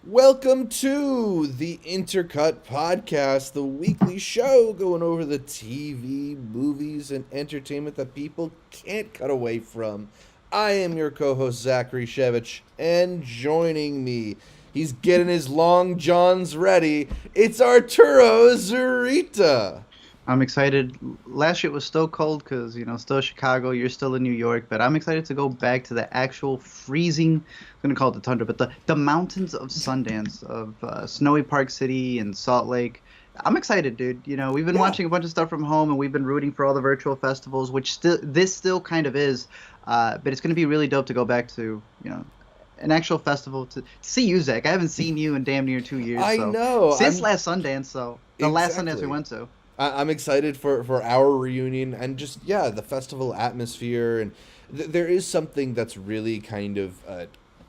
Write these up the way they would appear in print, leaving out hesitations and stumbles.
Welcome to the Intercut podcast, the weekly show going over the TV, movies, and entertainment that people can't cut away from. I am your co-host Zachary Shevich, and joining me, he's getting his long johns ready. It's Arturo Zurita. I'm excited. Last year it was still cold because, still Chicago, you're still in New York, but I'm excited to go back to the actual freezing, I'm going to call it the tundra, but the mountains of Sundance, of snowy Park City and Salt Lake. I'm excited, dude. We've been Yeah, watching a bunch of stuff from home and we've been rooting for all the virtual festivals, which this still kind of is, but it's going to be really dope to go back to, an actual festival to see you, Zach. I haven't seen you in damn near 2 years, I so know. since last Sundance, so the last Sundance we Exactly. went to. I'm excited for our reunion and just the festival atmosphere and there is something that's really kind of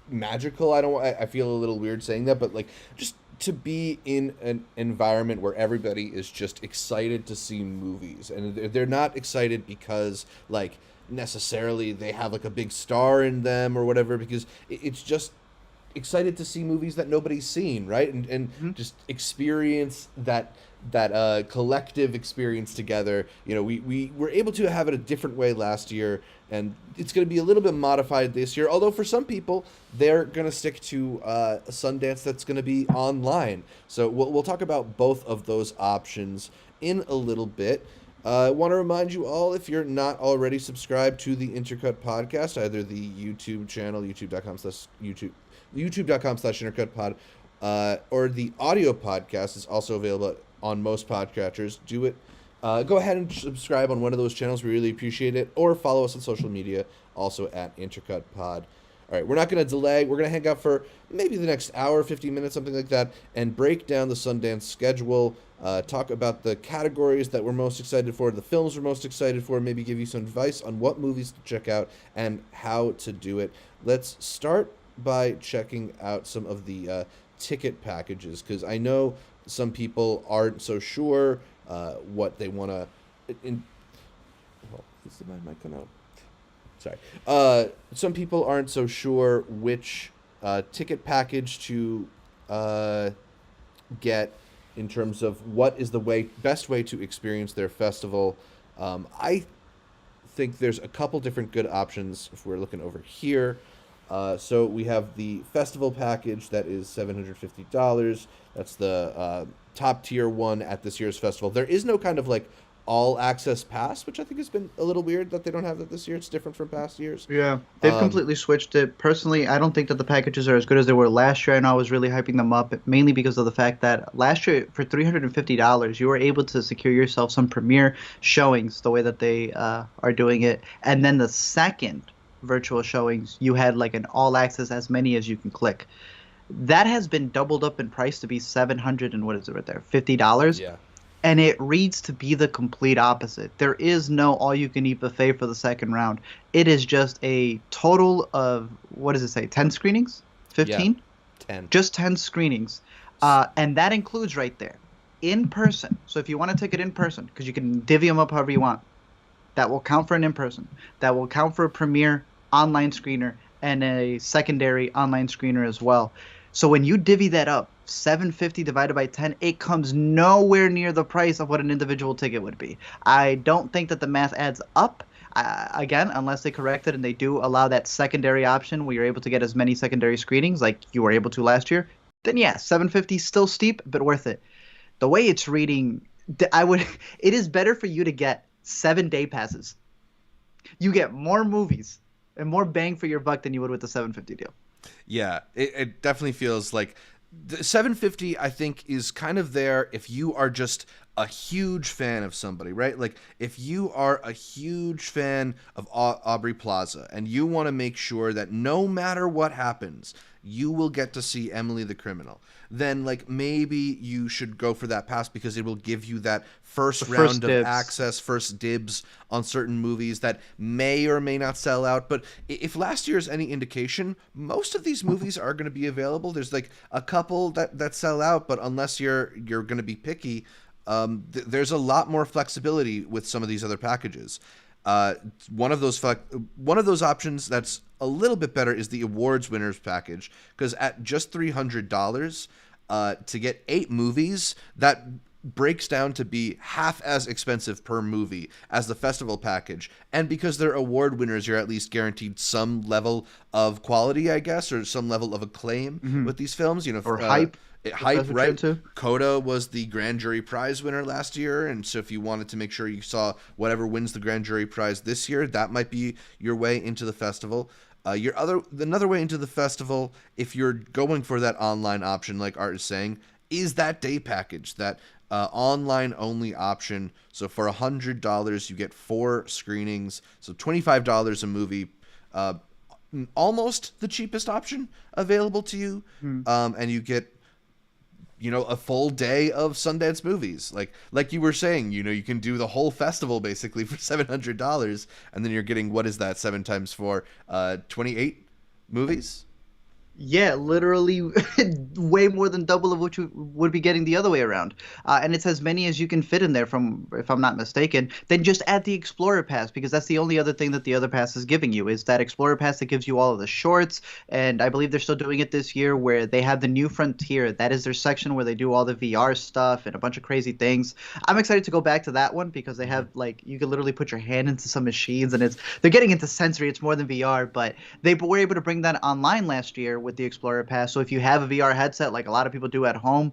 magical. I feel a little weird saying that, but like just to be in an environment where everybody is just excited to see movies and they're not excited because like necessarily they have like a big star in them or whatever, because it's just excited to see movies that nobody's seen, right? And Mhm. just experience that collective experience together. We were able to have it a different way last year, and it's going to be a little bit modified this year. Although for some people, they're going to stick to a Sundance that's going to be online. So we'll talk about both of those options in a little bit. I want to remind you all, if you're not already subscribed to the Intercut podcast, either the YouTube channel, youtube.com/intercutpod, or the audio podcast is also available on most podcatchers. Do it. Go ahead and subscribe on one of those channels. We really appreciate it. Or follow us on social media, also at Intercut Pod. All right, we're not going to delay. We're going to hang out for maybe the next hour, 15 minutes, something like that, and break down the Sundance schedule, talk about the categories that we're most excited for, the films we're most excited for, maybe give you some advice on what movies to check out and how to do it. Let's start by checking out some of the ticket packages, because I know some people aren't so sure what they want to. Well, is my mic going out? Sorry. Some people aren't so sure which ticket package to get in terms of what is the best way to experience their festival. I think there's a couple different good options if we're looking over here. So we have the festival package that is $750. That's the top tier one at this year's festival. There is no kind of like all access pass, which I think has been a little weird that they don't have that this year. It's different from past years. Yeah, they've Um, completely switched it. Personally, I don't think that the packages are as good as they were last year. I know I was really hyping them up, mainly because of the fact that last year, for $350, you were able to secure yourself some premiere showings the way that they are doing it. And then the second virtual showings, you had like an all access, as many as you can click. That has been doubled up in price to be 700 and what is it right there? $50. yeah, And it reads to be the complete opposite. There is no all-you-can-eat buffet for the second round. It is just a total of, what does it say, 10 screenings? yeah, 15? 10. Just 10 screenings. And that includes right there, in person. So if you want a ticket in person, because you can divvy them up however you want, that will count for an in-person. That will count for a premiere online screener and a secondary online screener as well. So when you divvy that up, 750 divided by 10, it comes nowhere near the price of what an individual ticket would be. I don't think that the math adds up. Again, unless they correct it and they do allow that secondary option where you're able to get as many secondary screenings like you were able to last year, then yeah, 750 is still steep, but worth it. The way it's reading, I would. It is better for you to get 7 day passes. You get more movies and more bang for your buck than you would with the 750 deal. Yeah, it definitely feels like the 750 I think is kind of there if you are just a huge fan of somebody, right? Like if you are a huge fan of Aubrey Plaza and you want to make sure that no matter what happens, you will get to see Emily the Criminal, then like maybe you should go for that pass because it will give you that The first first round of dibs. access, first dibs on certain movies that may or may not sell out. But if last year is any indication, most of these movies are going to be available. There's like a couple that sell out, but unless you're going to be picky, there's a lot more flexibility with some of these other packages. One of those options that's a little bit better is the awards winners package, because at just $300 to get 8 movies, that breaks down to be half as expensive per movie as the festival package. And because they're award winners, you're at least guaranteed some level of quality, I guess, or some level of acclaim with these films. Or hype. Hype, right? Coda was the grand jury prize winner last year, and so if you wanted to make sure you saw whatever wins the grand jury prize this year, that might be your way into the festival. Another way into the festival, if you're going for that online option, like Art is saying, is that day package, that online only option. So for $100, you get 4 screenings, so $25 a movie. Almost the cheapest option available to you, and you get a full day of Sundance movies. Like you were saying, you can do the whole festival basically for $700, and then you're getting, what is that, 7 times 4, 28 movies? Yeah, literally way more than double of what you would be getting the other way around. And it's as many as you can fit in there, from, if I'm not mistaken. Then just add the Explorer Pass, because that's the only other thing that the other pass is giving you, is that Explorer Pass that gives you all of the shorts. And I believe they're still doing it this year, where they have the New Frontier. That is their section where they do all the VR stuff and a bunch of crazy things. I'm excited to go back to that one, because they have, like, you can literally put your hand into some machines, and they're getting into sensory. It's more than VR, but they were able to bring that online last year with the Explorer Pass. So if you have a VR headset, like a lot of people do at home,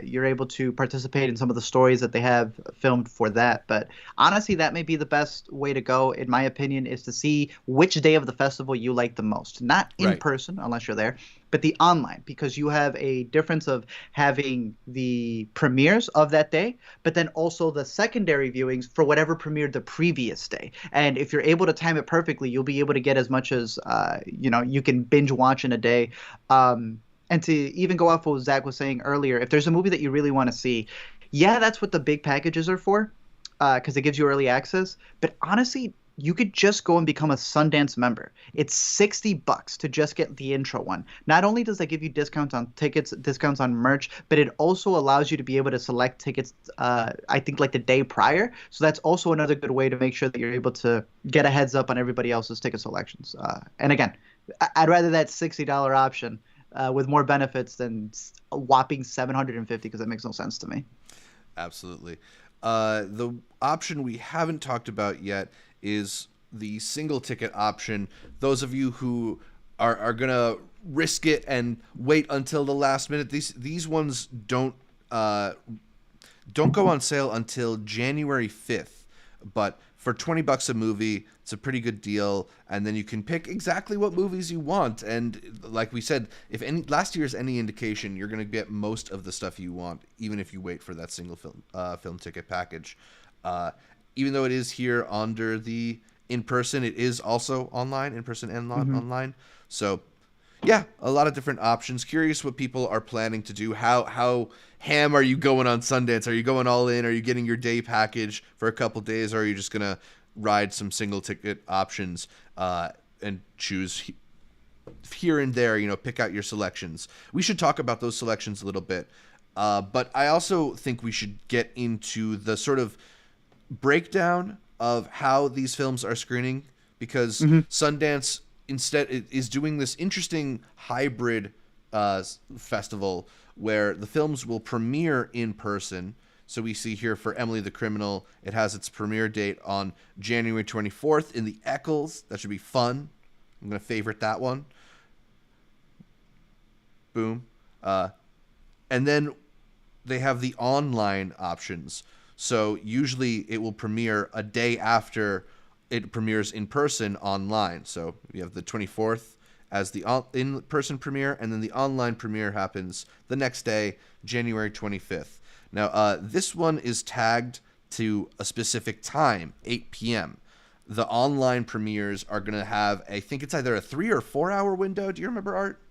you're able to participate in some of the stories that they have filmed for that. But honestly, that may be the best way to go, in my opinion, is to see which day of the festival you like the most. Not in person, unless you're there, but the online, because you have a difference of having the premieres of that day, but then also the secondary viewings for whatever premiered the previous day. And if you're able to time it perfectly, you'll be able to get as much as you can binge watch in a day. And to even go off what Zach was saying earlier, if there's a movie that you really want to see, yeah, that's what the big packages are for, because it gives you early access. But honestly, you could just go and become a Sundance member. It's $60 to just get the intro one. Not only does that give you discounts on tickets, discounts on merch, but it also allows you to be able to select tickets, I think, like the day prior. So that's also another good way to make sure that you're able to get a heads up on everybody else's ticket selections. And again, I'd rather that $60 option with more benefits than a whopping $750, because that makes no sense to me. Absolutely. The option we haven't talked about yet is the single ticket option. Those of you who are gonna risk it and wait until the last minute, these ones don't go on sale until January 5th, but for $20 a movie, it's a pretty good deal, and then you can pick exactly what movies you want. And like we said, if last year's any indication, you're going to get most of the stuff you want, even if you wait for that single film ticket package. Even though it is here under the in-person, it is also online, in-person and online. So yeah, a lot of different options. Curious what people are planning to do. How ham are you going on Sundance? Are you going all in? Are you getting your day package for a couple days, or are you just going to ride some single ticket options and choose here and there, pick out your selections? We should talk about those selections a little bit. But I also think we should get into the sort of breakdown of how these films are screening, because Sundance instead is doing this interesting hybrid festival where the films will premiere in person. So we see here for Emily the Criminal, it has its premiere date on January 24th in the Eccles. That should be fun. I'm going to favorite that one. Boom. And then they have the online options. So usually it will premiere a day after it premieres in person online. So we have the 24th as the in-person premiere, and then the online premiere happens the next day, January 25th. Now, this one is tagged to a specific time, 8 p.m. The online premieres are going to have, I think it's either a 3 or 4 hour window. Do you remember, Art?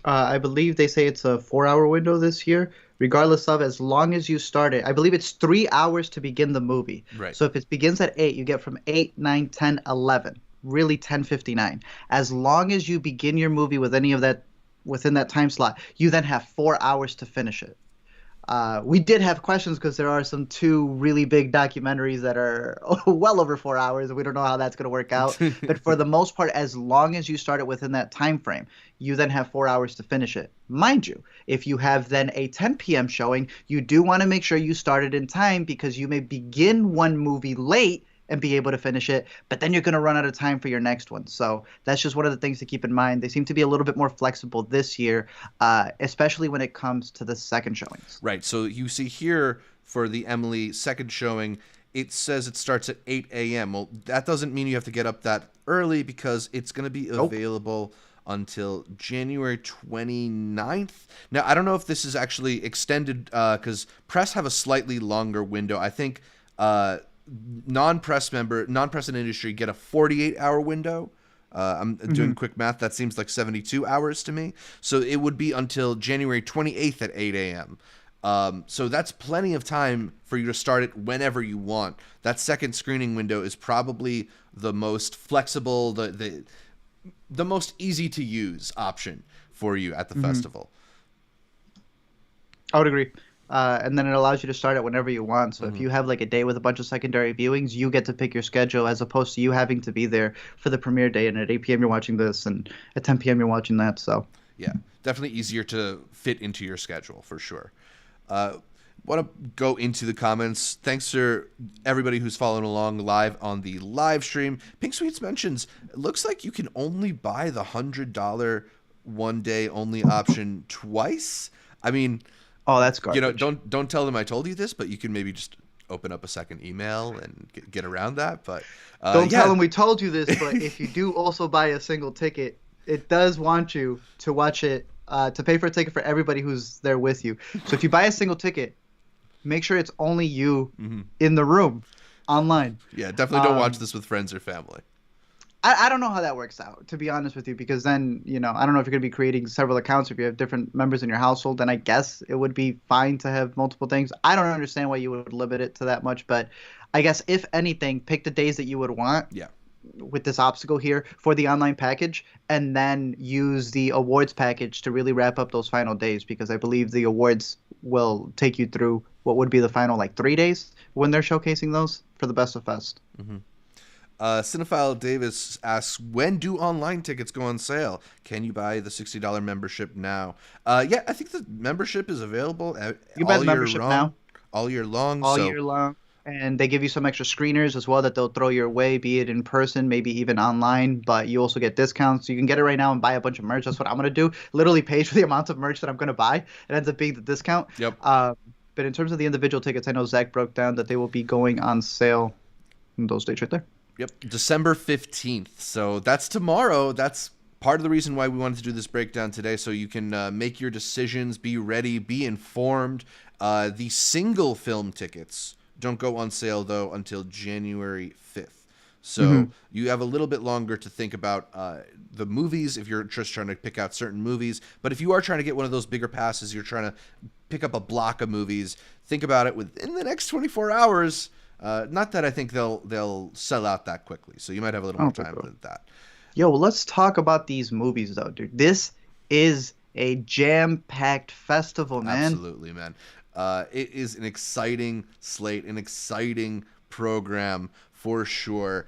I believe they say it's a 4-hour window this year, regardless of, as long as you start it. I believe it's 3 hours to begin the movie. Right. So if it begins at 8, you get from 8, 9, 10, 11, really 10:59. As long as you begin your movie with any of that within that time slot, you then have 4 hours to finish it. We did have questions because there are some two really big documentaries that are well over 4 hours, and we don't know how that's going to work out. But for the most part, as long as you start it within that time frame, you then have 4 hours to finish it. Mind you, if you have then a 10 p.m. showing, you do want to make sure you start it in time because you may begin one movie late and be able to finish it, but then you're going to run out of time for your next one. So that's just one of the things to keep in mind. They seem to be a little bit more flexible this year, especially when it comes to the second showings. Right. So you see here for the Emily second showing, it says it starts at 8 a.m. Well, that doesn't mean you have to get up that early because it's going to be available until January 29th. Now, I don't know if this is actually extended because press have a slightly longer window. I think non-press and industry get a 48-hour window. I'm doing quick math. That seems like 72 hours to me. So it would be until January 28th at 8 a.m. So that's plenty of time for you to start it whenever you want. That second screening window is probably the most flexible, the most easy to use option for you at the festival. I would agree. And then it allows you to start it whenever you want. So if you have like a day with a bunch of secondary viewings, you get to pick your schedule as opposed to you having to be there for the premiere day. And at 8 p.m. you're watching this, and at 10 p.m. you're watching that. So yeah, definitely easier to fit into your schedule for sure. Want to go into the comments. Thanks to everybody who's following along live on the live stream. Pink Sweets mentions, it looks like you can only buy the $100 one day only option twice. I mean, oh, that's garbage. Don't tell them I told you this, but you can maybe just open up a second email and get around that. But don't tell them we told you this. But if you do also buy a single ticket, it does want you to watch it, to pay for a ticket for everybody who's there with you. So if you buy a single ticket, make sure it's only you in the room online. Yeah, definitely don't watch this with friends or family. I don't know how that works out, to be honest with you, because then, I don't know if you're going to be creating several accounts. If you have different members in your household, then I guess it would be fine to have multiple things. I don't understand why you would limit it to that much, but I guess if anything, pick the days that you would want with this obstacle here for the online package, and then use the awards package to really wrap up those final days, because I believe the awards will take you through what would be the final 3 days when they're showcasing those for the Best of Fest. Cinephile Davis asks, when do online tickets go on sale? Can you buy the $60 membership now? Yeah, I think the membership is available you buy the membership now. All year long. All year long. And they give you some extra screeners as well that they'll throw your way, be it in person, maybe even online. But you also get discounts. You can get it right now and buy a bunch of merch. That's what I'm going to do. Literally pay for the amount of merch that I'm going to buy. It ends up being the discount. Yep. But in terms of the individual tickets, I know Zach broke down that they will be going on sale in those dates right there. Yep, December 15th. So that's tomorrow. That's part of the reason why we wanted to do this breakdown today, so you can make your decisions, be ready, be informed. The single film tickets don't go on sale, though, until January 5th. So you have a little bit longer to think about the movies if you're just trying to pick out certain movies. But if you are trying to get one of those bigger passes, you're trying to pick up a block of movies, think about it within the next 24 hours. Not that I think they'll sell out that quickly, so you might have a little more time with that. Yo, let's talk about these movies, though, dude. This is a jam-packed festival, man. Absolutely, man. It is an exciting slate, an exciting program for sure.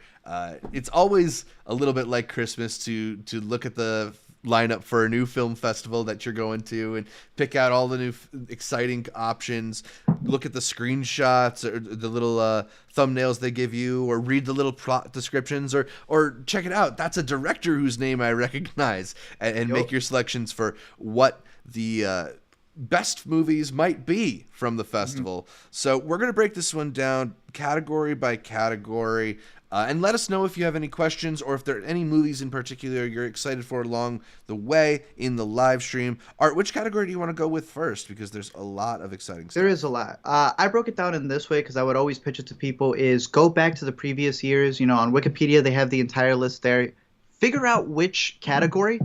It's always a little bit like Christmas to look at the lineup for a new film festival that you're going to and pick out all the new exciting options, look at the screenshots or the little thumbnails they give you, or read the little plot descriptions, or check it out. That's a director whose name I recognize, and make your selections for what the best movies might be from the festival. So we're going to break this one down category by category. And let us know if you have any questions, or if there are any movies in particular you're excited for along the way in the live stream. Art, which category do you want to go with first? Because there's a lot of exciting stuff. There is a lot. I broke it down in this way because I would always pitch it to people is go back to the previous years. On Wikipedia, they have the entire list there. Figure out which category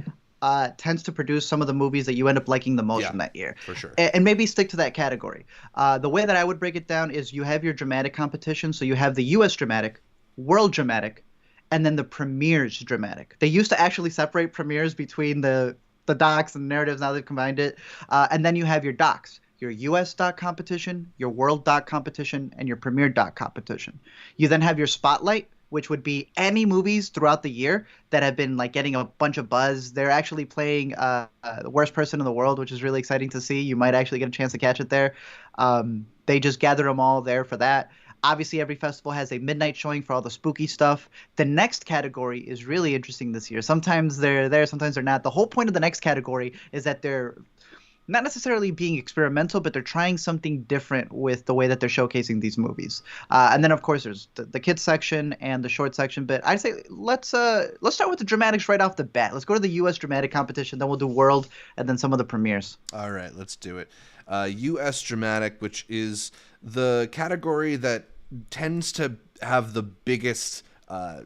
tends to produce some of the movies that you end up liking the most in that year. For sure. And maybe stick to that category. The way that I would break it down is you have your dramatic competition. So you have the U.S. dramatic, World dramatic, and then the premieres dramatic. They used to actually separate premieres between the docs and narratives. Now they've combined it. And then you have your docs. your US doc competition, your world doc competition, and your premiere doc competition. You then have your spotlight, which would be any movies throughout the year that have been like getting a bunch of buzz. They're actually playing The Worst Person in the World, which is really exciting to see. You might actually get a chance to catch it there. They just gather them all there for that. Obviously, every festival has a midnight showing for all the spooky stuff. The next category is really interesting this year. Sometimes they're there, sometimes they're not. The whole point of the next category is that they're not necessarily being experimental, but they're trying something different with the way that they're showcasing these movies. And then, of course, there's the kids section and the short section. But I'd say let's start with the dramatics right off the bat. Let's go to the U.S. dramatic competition, then we'll do world, and then some of the premieres. All right, let's do it. U.S. dramatic, which is the category that tends to have the biggest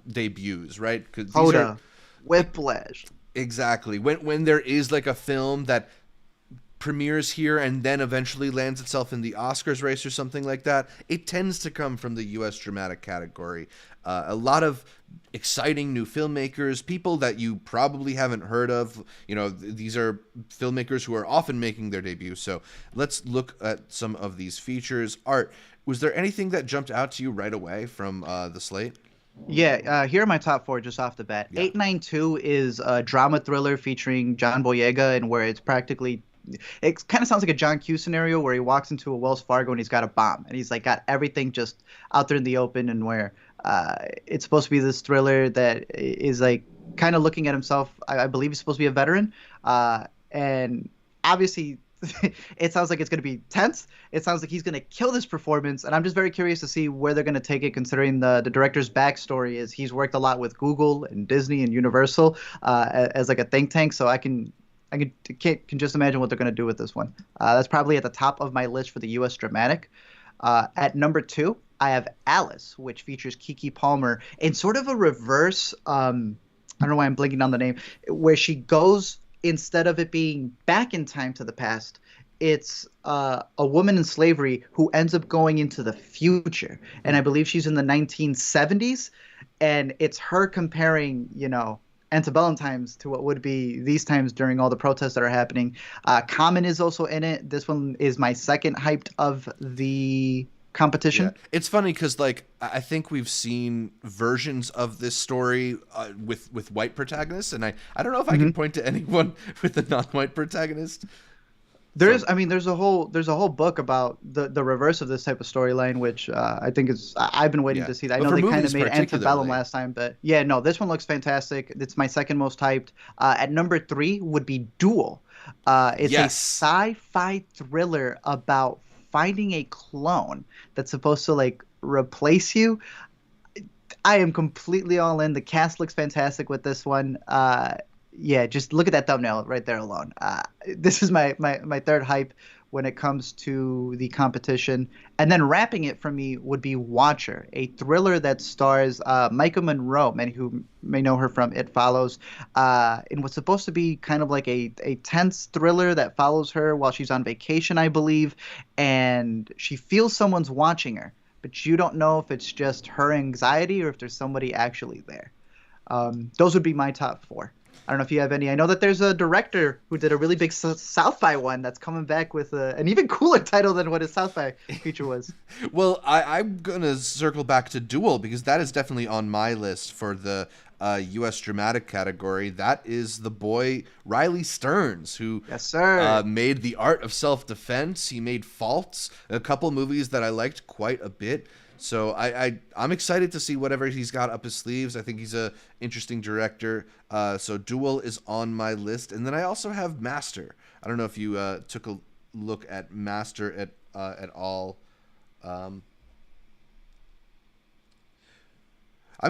debuts, right? Hoda, Whiplash. Exactly. When there is like a film that premieres here and then eventually lands itself in the Oscars race or something like that, it tends to come from the U.S. dramatic category. A lot of exciting new filmmakers, people that you probably haven't heard of. You know, these are filmmakers who are often making their debut. So let's look at some of these features. Art, was there anything that jumped out to you right away from the slate? Yeah, here are my top four just off the bat. Yeah. 892 is a drama thriller featuring John Boyega, and where it's practically, it kind of sounds like a John Q scenario where he walks into a Wells Fargo and he's got a bomb and he's like got everything just out there in the open, and where it's supposed to be this thriller that is like kind of looking at himself. I believe he's supposed to be a veteran, and obviously it sounds like it's going to be tense. It sounds like he's going to kill this performance, and I'm just very curious to see where they're going to take it, considering the director's backstory is he's worked a lot with Google and Disney and Universal as like a think tank. So I can just imagine what they're going to do with this one. That's probably at the top of my list for the U.S. dramatic. At number 2, I have Alice, which features Keke Palmer in sort of a reverse. I don't know why I'm blinking on the name, where she goes, instead of it being back in time to the past, it's a woman in slavery who ends up going into the future. And I believe she's in the 1970s. And it's her comparing, antebellum times to what would be these times during all the protests that are happening. Common is also in it. This one is my second hyped of the competition. Yeah. It's funny because I think we've seen versions of this story with white protagonists, and I don't know if I can point to anyone with a non-white protagonist. There's a whole book about the reverse of this type of storyline, which I think is I've been waiting to see that. I know they kind of made Antebellum last time, but yeah, no, this one looks fantastic. It's my second most hyped. At number 3 would be Duel. It's a sci-fi thriller about finding a clone that's supposed to replace you. I am completely all in. The cast looks fantastic with this one. Yeah, just look at that thumbnail right there alone. This is my third hype when it comes to the competition. And then wrapping it for me would be Watcher, a thriller that stars Micah Monroe, many who may know her from It Follows, in what's supposed to be kind of like a tense thriller that follows her while she's on vacation, I believe, and she feels someone's watching her, but you don't know if it's just her anxiety or if there's somebody actually there. Those would be my top 4. I don't know if you have any. I know that there's a director who did a really big South by one that's coming back with an even cooler title than what his South by feature was. Well, I'm going to circle back to Duel because that is definitely on my list for the U.S. dramatic category. That is the boy Riley Stearns, who yes, sir. Made The Art of Self-Defense. He made Faults, a couple movies that I liked quite a bit. So I'm excited to see whatever he's got up his sleeves. I think he's a interesting director. So Duel is on my list. And then I also have Master. I don't know if you took a look at Master at all. I'm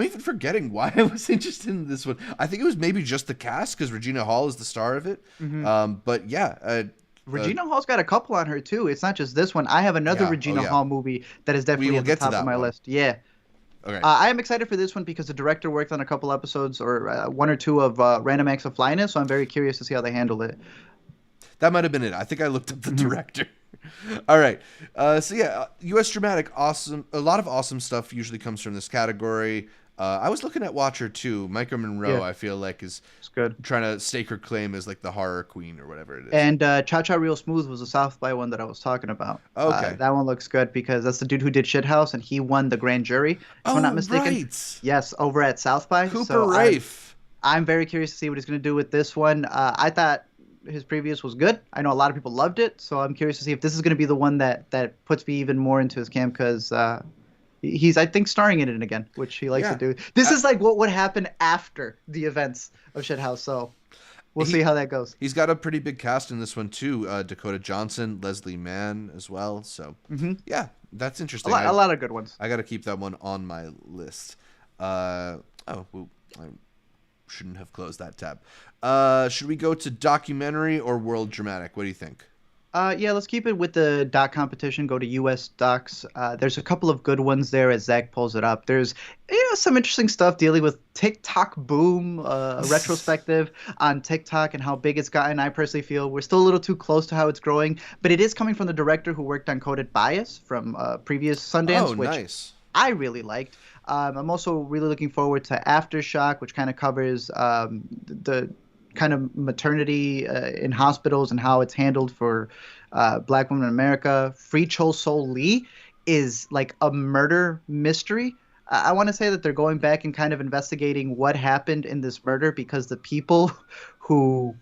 even forgetting why I was interested in this one. I think it was maybe just the cast because Regina Hall is the star of it. Mm-hmm. But yeah. Regina Hall's got a couple on her too. It's not just this one. I have another Regina Hall movie that is definitely at the top of my list. Yeah. Okay. I am excited for this one because the director worked on a couple episodes or one or two of Random Acts of Flyness, so I'm very curious to see how they handle it. That might have been it. I think I looked up the director. All right. So yeah, U.S. dramatic, awesome. A lot of awesome stuff usually comes from this category. I was looking at Watcher too. Micah Monroe, Yeah, I feel like, is it's good. trying to stake her claim as like the horror queen or whatever it is. And Cha Cha Real Smooth was a South by one that I was talking about. Okay. That one looks good because that's the dude who did Shithouse, and he won the grand jury, if I'm not Oh, mistaken. right. Yes, over at South by. Cooper So Rafe. I'm very curious to see what he's going to do with this one. I thought his previous was good. I know a lot of people loved it, so I'm curious to see if this is going to be the one that puts me even more into his camp because he's, I think, starring in it again, which he likes Yeah. to do. This is like what would happen after the events of Shithouse, so we'll see how that goes. He's got a pretty big cast in this one too. Dakota Johnson, Leslie Mann as well. So yeah, that's interesting. A lot of good ones. I got to keep that one on my list. Well, I shouldn't have closed that tab. Should we go to documentary or world dramatic? What do you think? Yeah, let's keep it with the doc competition. Go to U.S. docs. There's a couple of good ones there as Zach pulls it up. There's some interesting stuff dealing with TikTok boom, a retrospective on TikTok and how big it's gotten. I personally feel we're still a little too close to how it's growing, but it is coming from the director who worked on Coded Bias from previous Sundance, which nice. I really liked. I'm also really looking forward to Aftershock, which kind of covers the kind of maternity in hospitals and how it's handled for Black women in America. Free Chol Sol Lee is like a murder mystery. I want to say that they're going back and kind of investigating what happened in this murder because the people who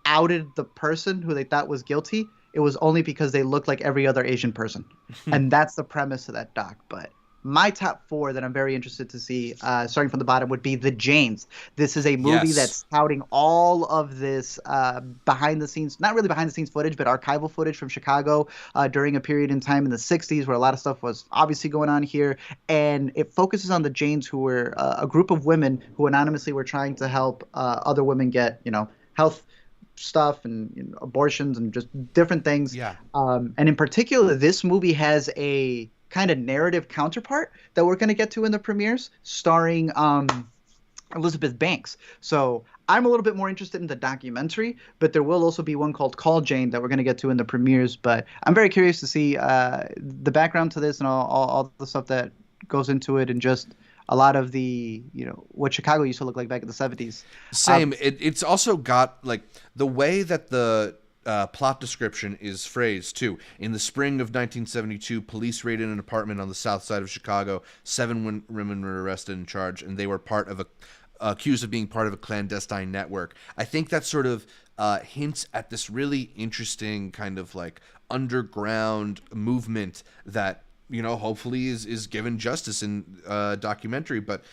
outed the person who they thought was guilty, it was only because they looked like every other Asian person. And that's the premise of that doc. But my top 4 that I'm very interested to see, starting from the bottom, would be The Janes. This is a movie that's touting all of this behind the scenes, not really behind the scenes footage, but archival footage from Chicago during a period in time in the 60s where a lot of stuff was obviously going on here. And it focuses on the Janes, who were a group of women who anonymously were trying to help other women get, health stuff and abortions and just different things. Yeah. And in particular, this movie has a kind of narrative counterpart that we're going to get to in the premieres, starring Elizabeth Banks. So I'm a little bit more interested in the documentary, but there will also be one called Call Jane that we're going to get to in the premieres. But I'm very curious to see the background to this and all the stuff that goes into it, and just a lot of the, what Chicago used to look like back in the 70s. Same. It's also got like the way that the plot description is phrased too. In the spring of 1972, police raided an apartment on the south side of Chicago. 7 women were arrested and charged, and they were accused of being part of a clandestine network. I think that sort of hints at this really interesting kind of like underground movement that hopefully is given justice in documentary. But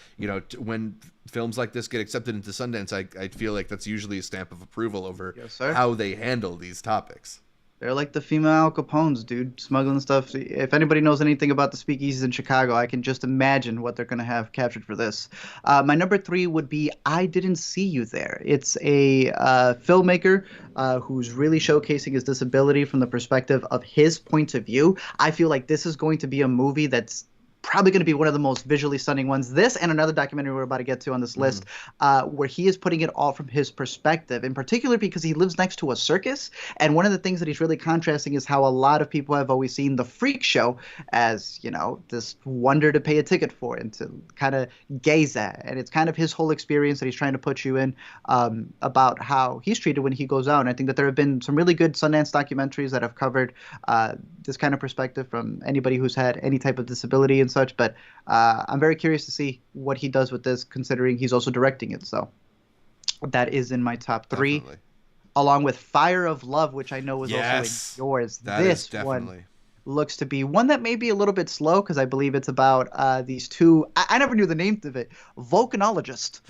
when films like this get accepted into Sundance, I feel like that's usually a stamp of approval over how they handle these topics. They're like the female Al Capones, dude, smuggling stuff. If anybody knows anything about the speakeasies in Chicago, I can just imagine what they're going to have captured for this. My number 3 would be I Didn't See You There. It's a filmmaker who's really showcasing his disability from the perspective of his point of view. I feel like this is going to be a movie that's probably going to be one of the most visually stunning ones. This and another documentary we're about to get to on this list, where he is putting it all from his perspective, in particular because he lives next to a circus. And one of the things that he's really contrasting is how a lot of people have always seen the freak show as, this wonder to pay a ticket for and to kind of gaze at. And it's kind of his whole experience that he's trying to put you in about how he's treated when he goes out. And I think that there have been some really good Sundance documentaries that have covered this kind of perspective from anybody who's had any type of disability and such. But I'm very curious to see what he does with this, considering he's also directing it. So that is in my top 3. Definitely. Along with Fire of Love, which I know was also in yours. This one looks to be one that may be a little bit slow because I believe it's about these two. I never knew the name of it. Volcanologist.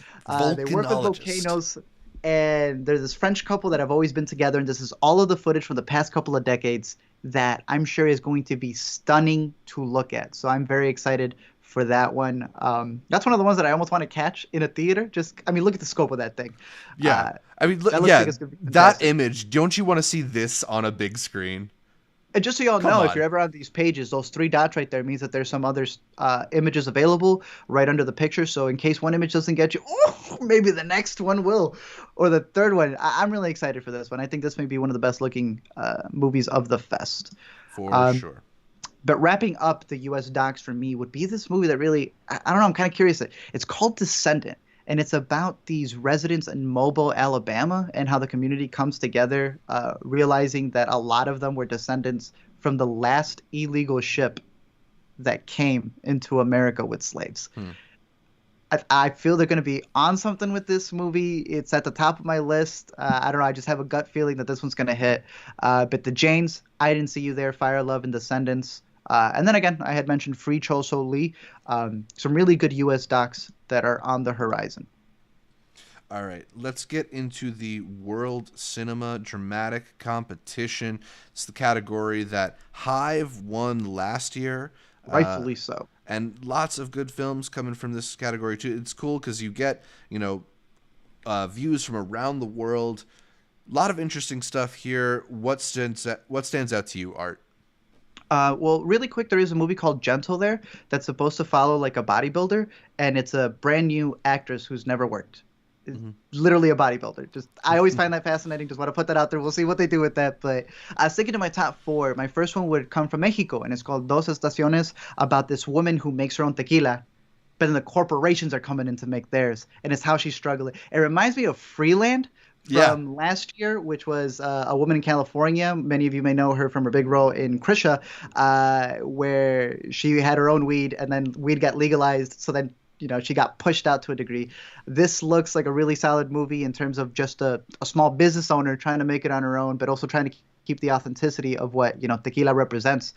They work with volcanoes. And there's this French couple that have always been together, and this is all of the footage from the past couple of decades that I'm sure is going to be stunning to look at. So I'm very excited for that one. That's one of the ones that I almost want to catch in a theater. Look at the scope of that thing. Yeah. That image, don't you want to see this on a big screen? And just so y'all know, if you're ever on these pages, those 3 dots right there means that there's some other images available right under the picture. So in case one image doesn't get you, maybe the next one will, or the third one. I'm really excited for this one. I think this may be one of the best looking movies of the fest. For sure. But wrapping up the U.S. docs for me would be this movie that really, I don't know, I'm kind of curious. It's called Descendant, and it's about these residents in Mobile, Alabama, and how the community comes together, realizing that a lot of them were descendants from the last illegal ship that came into America with slaves. I feel they're going to be on something with this movie. It's at the top of my list. I don't know. I just have a gut feeling that this one's going to hit. But the Janes, I Didn't See You There, Fire, Love, and Descendants. And then again, I had mentioned Free Choso Lee. Some really good U.S. docs that are on the horizon. All right, let's get into the World Cinema Dramatic Competition. It's the category that Hive won last year. Rightfully so. And lots of good films coming from this category too. It's cool because you get, views from around the world. A lot of interesting stuff here. What stands out to you, Art? Well, really quick, there is a movie called Gentle there that's supposed to follow like a bodybuilder, and it's a brand new actress who's never worked. Literally a bodybuilder. I always find that fascinating. Just want to put that out there. We'll see what they do with that. But I was thinking to my top four. My first one would come from Mexico, and it's called Dos Estaciones, about this woman who makes her own tequila, but then the corporations are coming in to make theirs, and it's how she's struggling. It reminds me of Freeland from last year, which was a woman in California. Many of you may know her from her big role in Krisha, where she had her own weed, and then weed got legalized. So then she got pushed out to a degree. This looks like a really solid movie in terms of just a small business owner trying to make it on her own, but also trying to keep the authenticity of what, tequila represents,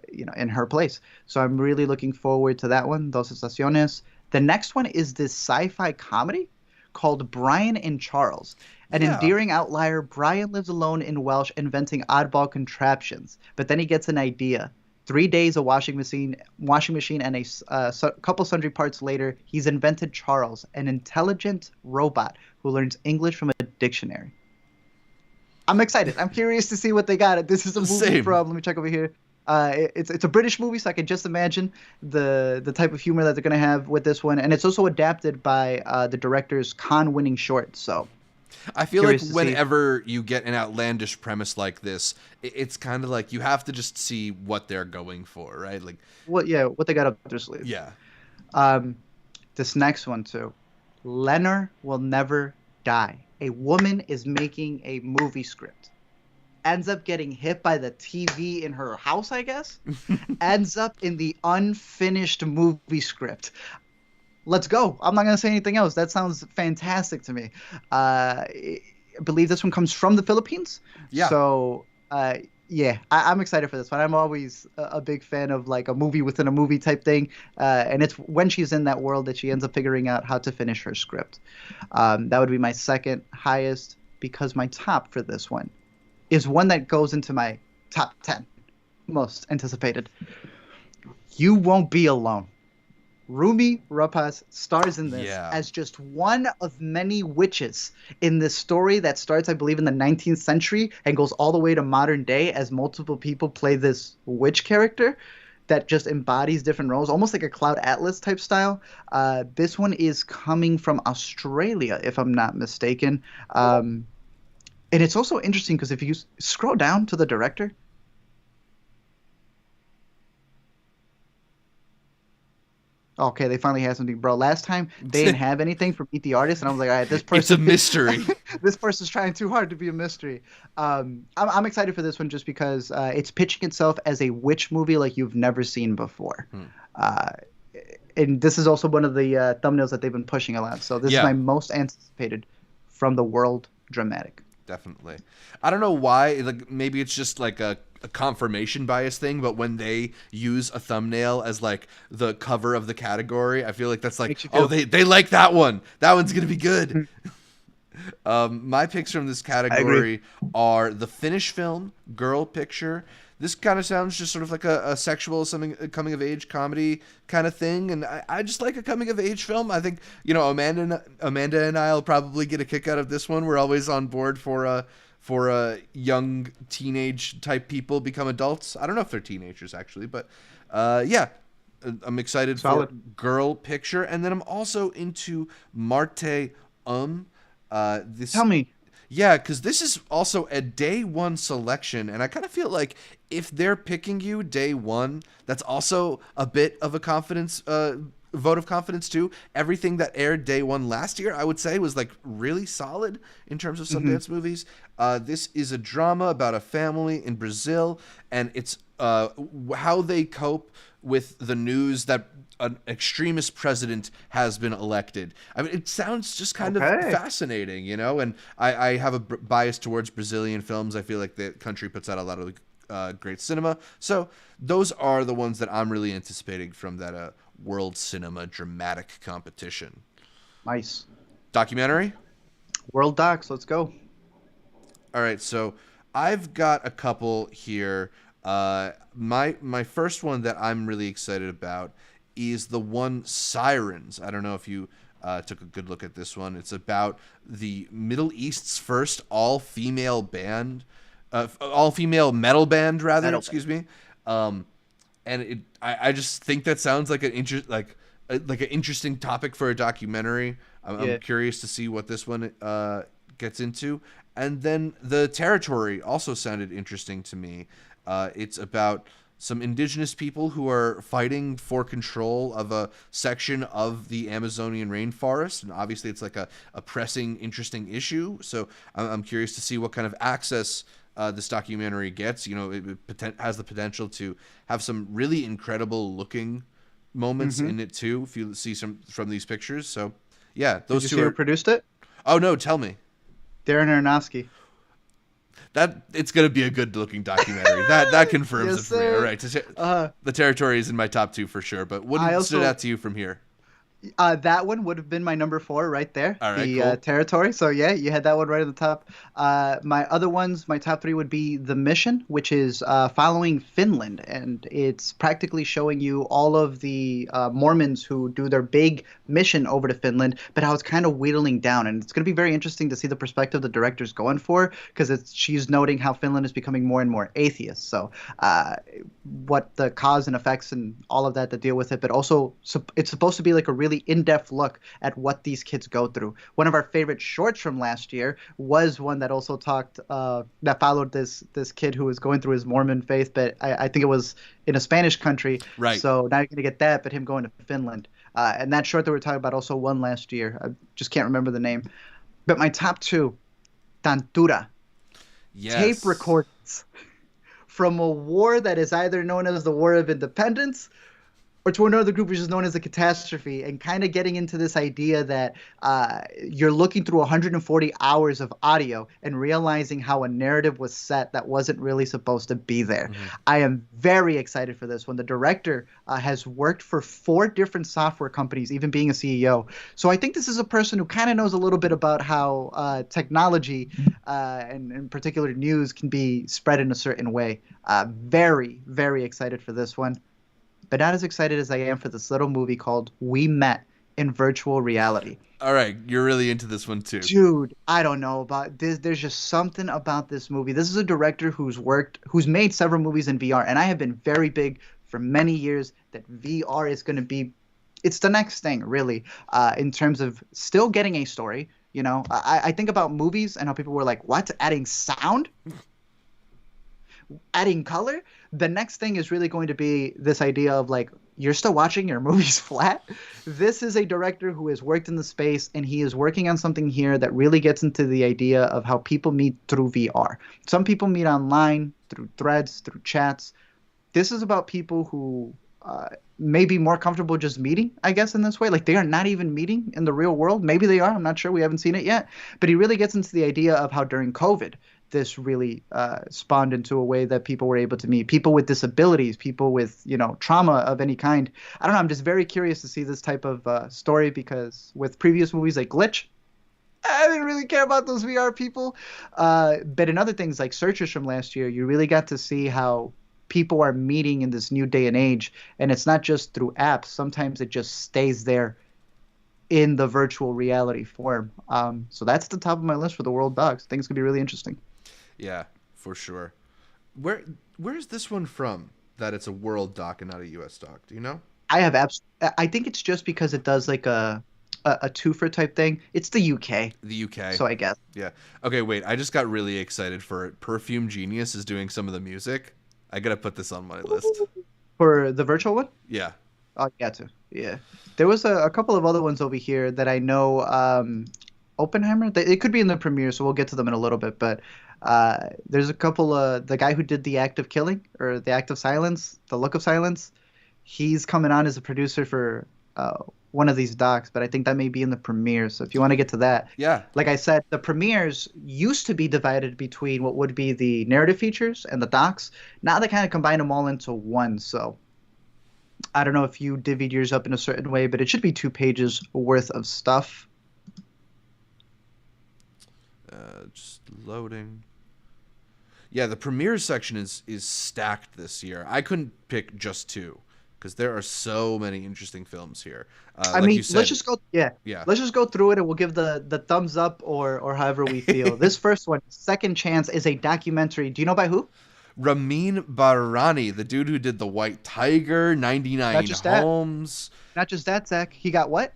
in her place. So I'm really looking forward to that one, Dos Estaciones. The next one is this sci-fi comedy called Brian and Charles. An endearing outlier, Brian lives alone in Welsh inventing oddball contraptions, but then he gets an idea. 3 days, a washing machine, and a couple sundry parts later, he's invented Charles, an intelligent robot who learns English from a dictionary. I'm excited. I'm curious to see what they got. This is a movie from, let me check over here. It's a British movie, so I can just imagine the type of humor that they're going to have with this one. And it's also adapted by the director's Cannes-winning short, so... I feel like whenever you get an outlandish premise like this, it's kind of like you have to just see what they're going for, right? Like what they got up their sleeve. Yeah. This next one too. Leonard Will Never Die. A woman is making a movie script. Ends up getting hit by the TV in her house, I guess. Ends up in the unfinished movie script. Let's go. I'm not going to say anything else. That sounds fantastic to me. I believe this one comes from the Philippines. Yeah. So, I'm excited for this one. I'm always a big fan of like a movie within a movie type thing. And it's when she's in that world that she ends up figuring out how to finish her script. That would be my second highest, because my top for this one is one that goes into my top 10 most anticipated. You Won't Be Alone. Rumi Rapaz stars in this as just one of many witches in this story that starts, I believe, in the 19th century and goes all the way to modern day, as multiple people play this witch character that just embodies different roles, almost like a Cloud Atlas type style. This one is coming from Australia, if I'm not mistaken. And it's also interesting because if you scroll down to the director, okay, they finally had something, bro. Last time they didn't have anything for Meet the Artist, and I was like, all right, this person. It's a mystery. This person's trying too hard to be a mystery. I'm excited for this one just because it's pitching itself as a witch movie like you've never seen before. And this is also one of the thumbnails that they've been pushing a lot. So this is my most anticipated from the World Dramatic. Definitely. I don't know why. Like maybe it's just like a confirmation bias thing, but when they use a thumbnail as like the cover of the category, I feel like that's like, oh, they like that one. That one's gonna be good. My picks from this category are the Finnish film Girl Picture. This kind of sounds just sort of like a sexual, something, a coming of age comedy kind of thing, and I just like a coming of age film. I think Amanda and I'll probably get a kick out of this one. We're always on board for young teenage type people become adults. I don't know if they're teenagers actually, but I'm excited for Girl Picture, and then I'm also into Marte. Tell me. Yeah, because this is also a day one selection, and I kind of feel like if they're picking you day one, that's also a bit of a confidence vote of confidence too. Everything that aired day one last year, I would say, was like really solid in terms of Hmm. Sundance movies. This is a drama about a family in Brazil, and it's how they cope with the news that an extremist president has been elected. I mean, it sounds just kind of Okay. fascinating, you know. And I have a bias towards Brazilian films. I feel like the country puts out a lot of great cinema. So those are the ones that I'm really anticipating from that world cinema dramatic competition. Nice. Documentary. World Docs. Let's go. All right, so I've got a couple here. My first one that I'm really excited about is the one Sirens. I don't know if you took a good look at this one. It's about the Middle East's first all-female band, all-female metal band, rather. Metal Excuse Band. me. And I just think that sounds like like an interesting topic for a documentary. I'm Yeah. curious to see what this one gets into. And then The Territory also sounded interesting to me. It's about some indigenous people who are fighting for control of a section of the Amazonian rainforest. And obviously, it's like a pressing, interesting issue. So I'm curious to see what kind of access this documentary gets. You know, it has the potential to have some really incredible looking moments Hmm. in it, too, if you see some from these pictures. So, yeah, Did those you two see who are. produced it? Oh, no, tell me. Darren Aronofsky. That it's gonna be a good looking documentary. That confirms Yes, it for me. All sir. right, Uh, The Territory is in my top two for sure. But what I stood also out to you from here? that one would have been my number four right there, All right, the cool. territory. So yeah, you had that one right at the top. My other ones, my top three would be the mission, which is following Finland, and it's practically showing you all of the Mormons who do their big mission over to Finland, but how it's kind of whittling down. And it's going to be very interesting to see the perspective the director's going for, because she's noting how Finland is becoming more and more atheist. So what the cause and effects and all of that to deal with it, but also it's supposed to be like a really in-depth look at what these kids go through. One of our favorite shorts from last year was one that also talked that followed this kid who was going through his Mormon faith, but I think it was in a Spanish country. Right. So now you're gonna get that, but him going to Finland. And that short that we're talking about also won last year. I just can't remember the name. But my top two, Tantura, tape Yes. recordings from a war that is either known as the War of Independence or to another group which is known as a catastrophe, and kind of getting into this idea that you're looking through 140 hours of audio and realizing how a narrative was set that wasn't really supposed to be there. Mm-hmm. I am very excited for this one. The director has worked for 4 different software companies, even being a CEO. So I think this is a person who kind of knows a little bit about how technology and in particular news can be spread in a certain way. Very, very excited for this one, but not as excited as I am for this little movie called We Met in Virtual Reality. All right, you're really into this one too. Dude, I don't know about this. There's just something about this movie. This is a director who's made several movies in VR, and I have been very big for many years that VR is going to be, it's the next thing, really, in terms of still getting a story. You know, I think about movies and how people were like, what? Adding sound? Adding color? The next thing is really going to be this idea of like, you're still watching your movies flat. This is a director who has worked in the space, and he is working on something here that really gets into the idea of how people meet through VR. Some people meet online through threads, through chats. This is about people who may be more comfortable just meeting, I guess, in this way. Like they are not even meeting in the real world. Maybe they are. I'm not sure. We haven't seen it yet. But he really gets into the idea of how during COVID, this really spawned into a way that people were able to meet people with disabilities, people with, you know, trauma of any kind. I don't know. I'm just very curious to see this type of story, because with previous movies like Glitch, I didn't really care about those VR people. But in other things like Searchers from last year, you really got to see how people are meeting in this new day and age. And it's not just through apps. Sometimes it just stays there in the virtual reality form. So that's the top of my list for the World Dogs. I think it's going to be really interesting. Yeah, for sure. Where's this one from? That it's a world doc and not a U.S. doc. Do you know? I think it's just because it does like a a twofer type thing. It's the UK, The UK. so I guess. Yeah. Okay, wait. I just got really excited for it. Perfume Genius is doing some of the music. I gotta put this on my list. For the virtual one? Yeah. Oh, yeah, too. Yeah. There was a couple of other ones over here that I know. Oppenheimer. It could be in the premiere, so we'll get to them in a little bit. But there's a couple. The guy who did The Act of Killing or The Act of Silence, The Look of Silence, he's coming on as a producer for one of these docs. But I think that may be in the premiere. So if you want to get to that, Yeah. like I said, the premieres used to be divided between what would be the narrative features and the docs. Now they kind of combine them all into one. So I don't know if you divvied yours up in a certain way, but it should be 2 pages worth of stuff. Just loading. Yeah, the premiere section is stacked this year. I couldn't pick just 2 because there are so many interesting films here. I like mean, you said, let's just go. Yeah, yeah. let's just go through it, and we'll give the thumbs up or however we feel. This first one, Second Chance, is a documentary. Do you know by who? Ramin Barani, the dude who did The White Tiger, 99 Not just that. Homes. Not just that, Zach. He got what?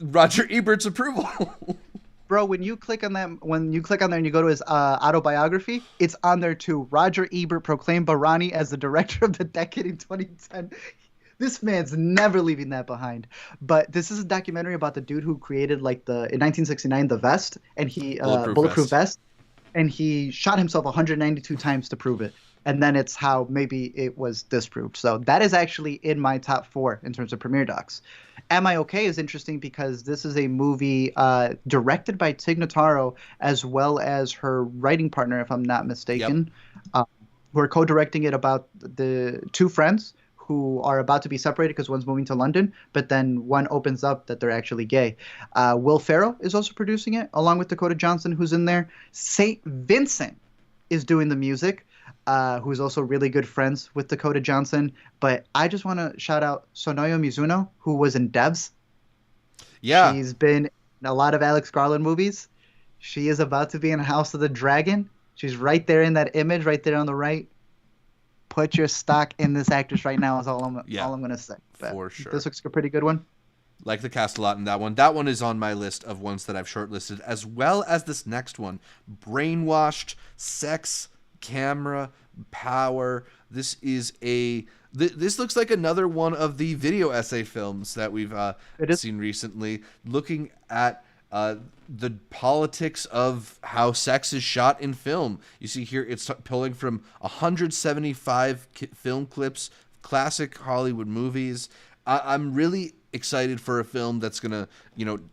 Roger Ebert's approval. Bro, when you click on there and you go to his autobiography, it's on there too. Roger Ebert proclaimed Barani as the director of the decade in 2010. This man's never leaving that behind. But this is a documentary about the dude who created, like, in 1969, the vest, and he bulletproof vest, and he shot himself 192 times to prove it. And then it's how maybe it was disproved. So that is actually in my top 4 in terms of premiere docs. Am I Okay is interesting because this is a movie directed by Tig Notaro as well as her writing partner, if I'm not mistaken, who are co-directing it about the 2 friends who are about to be separated because one's moving to London, but then one opens up that they're actually gay. Will Ferrell is also producing it, along with Dakota Johnson, who's in there. St. Vincent is doing the music, who's also really good friends with Dakota Johnson. But I just want to shout out Sonoya Mizuno, who was in Devs. Yeah. She's been in a lot of Alex Garland movies. She is about to be in House of the Dragon. She's right there in that image, right there on the right. Put your stock in this actress right now is all I'm going to say. But for sure. This looks like a pretty good one. Like the cast a lot in that one. That one is on my list of ones that I've shortlisted, as well as this next one, Brainwashed, Sex, Camera, Power. This is this looks like another one of the video essay films that we've seen recently, looking at the politics of how sex is shot in film. You see here it's pulling from 175 film clips, classic Hollywood movies. I'm really excited for a film that's gonna,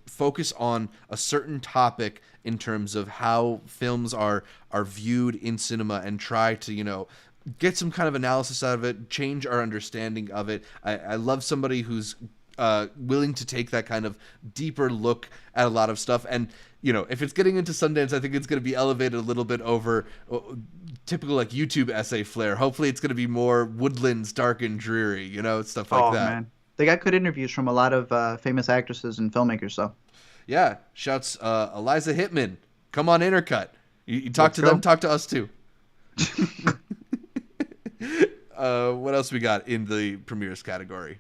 focus on a certain topic in terms of how films are viewed in cinema and try to, get some kind of analysis out of it, change our understanding of it. I love somebody who's willing to take that kind of deeper look at a lot of stuff. And, if it's getting into Sundance, I think it's going to be elevated a little bit over typical like YouTube essay flair. Hopefully it's going to be more Woodlands, dark and dreary, stuff like that. Man. They got good interviews from a lot of famous actresses and filmmakers, so. Yeah. Shouts Eliza Hittman. Come on, Intercut. You talk to them, talk to us too. What else we got in the premieres category?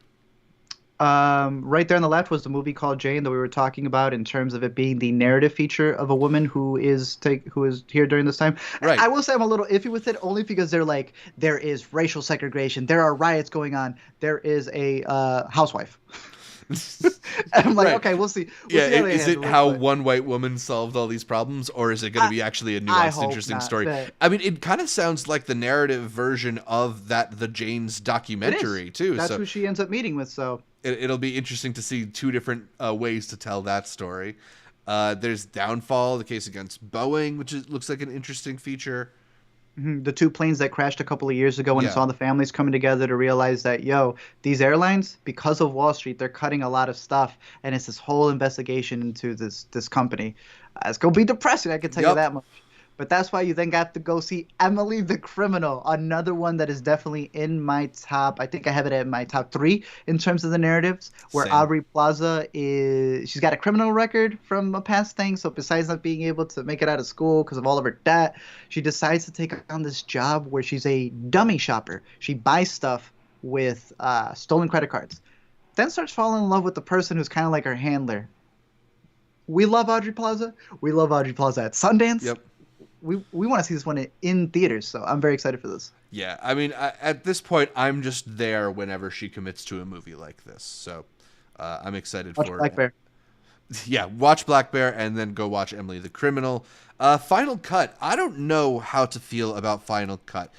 Right there on the left was the movie called Jane that we were talking about in terms of it being the narrative feature of a woman who is here during this time. Right. I will say I'm a little iffy with it only because there is racial segregation, there are riots going on, there is a housewife. And I'm like, right. Okay, we'll see. Is it how one white woman solved all these problems, or is it going to be actually a nuanced, interesting story? I mean, it kind of sounds like the narrative version of the Jane's documentary too. That's who she ends up meeting with. So it'll be interesting to see 2 different ways to tell that story. There's Downfall, the case against Boeing, which looks like an interesting feature. The 2 planes that crashed a couple of years ago when it's all the families coming together to realize that, these airlines, because of Wall Street, they're cutting a lot of stuff. And it's this whole investigation into this company. It's going to be depressing, I can tell you that much. But that's why you then got to go see Emily the Criminal, another one that is definitely in my top. I think I have it at my top 3 in terms of the narratives, where Aubrey Plaza she's got a criminal record from a past thing. So besides not being able to make it out of school because of all of her debt, she decides to take on this job where she's a dummy shopper. She buys stuff with stolen credit cards. then starts falling in love with the person who's kind of like her handler. We love Audrey Plaza. We love Audrey Plaza at Sundance. Yep. We want to see this one in theaters, so I'm very excited for this. Yeah, I mean, at this point, I'm just there whenever she commits to a movie like this. So I'm excited Watch for Black Bear. Yeah, watch Black Bear and then go watch Emily the Criminal. Final Cut. I don't know how to feel about Final Cut.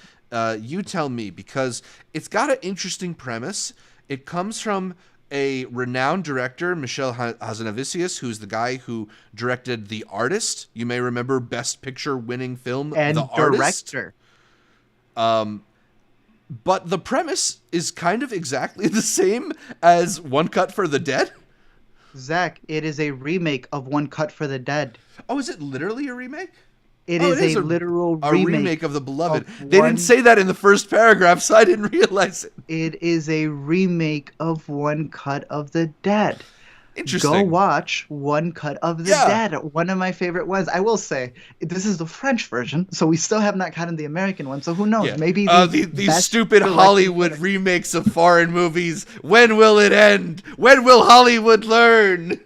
You tell me, because it's got an interesting premise. It comes from a renowned director, Michel Hazanavicius, who's the guy who directed The Artist. You may remember Best Picture winning film, And The Artist. director. But the premise is kind of exactly the same as One Cut for the Dead. Zach, it is a remake of One Cut for the Dead. Oh, is it literally a remake? It is a literal remake of The Beloved. of They One- didn't say that in the first paragraph, so I didn't realize it. It is a remake of One Cut of the Dead. Interesting. Go watch One Cut of the Dead. One of my favorite ones. I will say, this is the French version, so we still have not gotten the American one. So who knows? Yeah. Maybe these stupid Hollywood remakes of foreign movies. When will it end? When will Hollywood learn?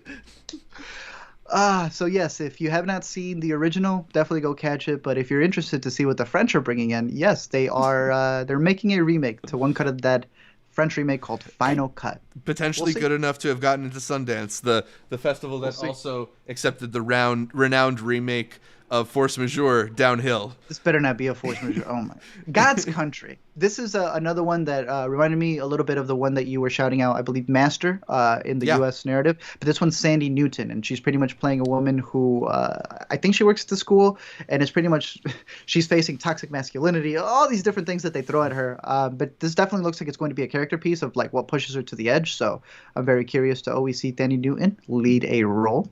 So yes, if you have not seen the original, definitely go catch it. But if you're interested to see what the French are bringing in, yes, they are. They're making a remake to One Cut of the Dead, French remake called Final Cut. Potentially good enough to have gotten into Sundance, the festival that also accepted the renowned remake of Force Majeure, Downhill. This better not be a force majeure. Oh my. God's Country. This is another one that reminded me a little bit of the one that you were shouting out, I believe, Master, in the U.S. narrative. But this one's Sandy Newton, and she's pretty much playing a woman who I think she works at the school, and it's pretty much she's facing toxic masculinity, all these different things that they throw at her. But this definitely looks like it's going to be a character piece of like what pushes her to the edge. So I'm very curious to always see Sandy Newton lead a role.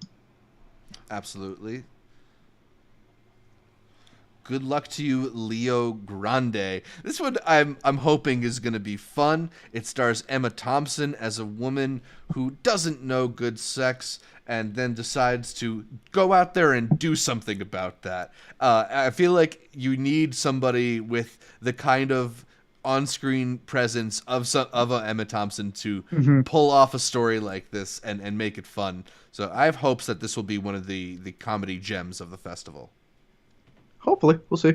Absolutely. Good luck to you, Leo Grande. This one I'm hoping is going to be fun. It stars Emma Thompson as a woman who doesn't know good sex and then decides to go out there and do something about that. I feel like you need somebody with the kind of on-screen presence of Emma Thompson to pull off a story like this and make it fun. So I have hopes that this will be one of the comedy gems of the festival. Hopefully. We'll see.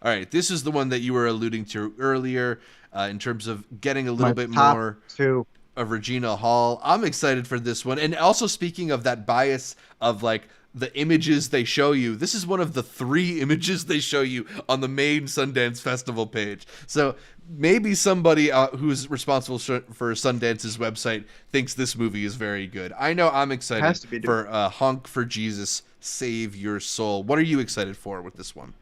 All right. This is the one that you were alluding to earlier in terms of getting a little bit more of Regina Hall. I'm excited for this one. And also speaking of that bias of like the images they show you, this is one of the 3 images they show you on the main Sundance Festival page. So maybe somebody who's responsible for Sundance's website thinks this movie is very good. I know I'm excited for Honk for Jesus, Save Your Soul. What are you excited for with this one?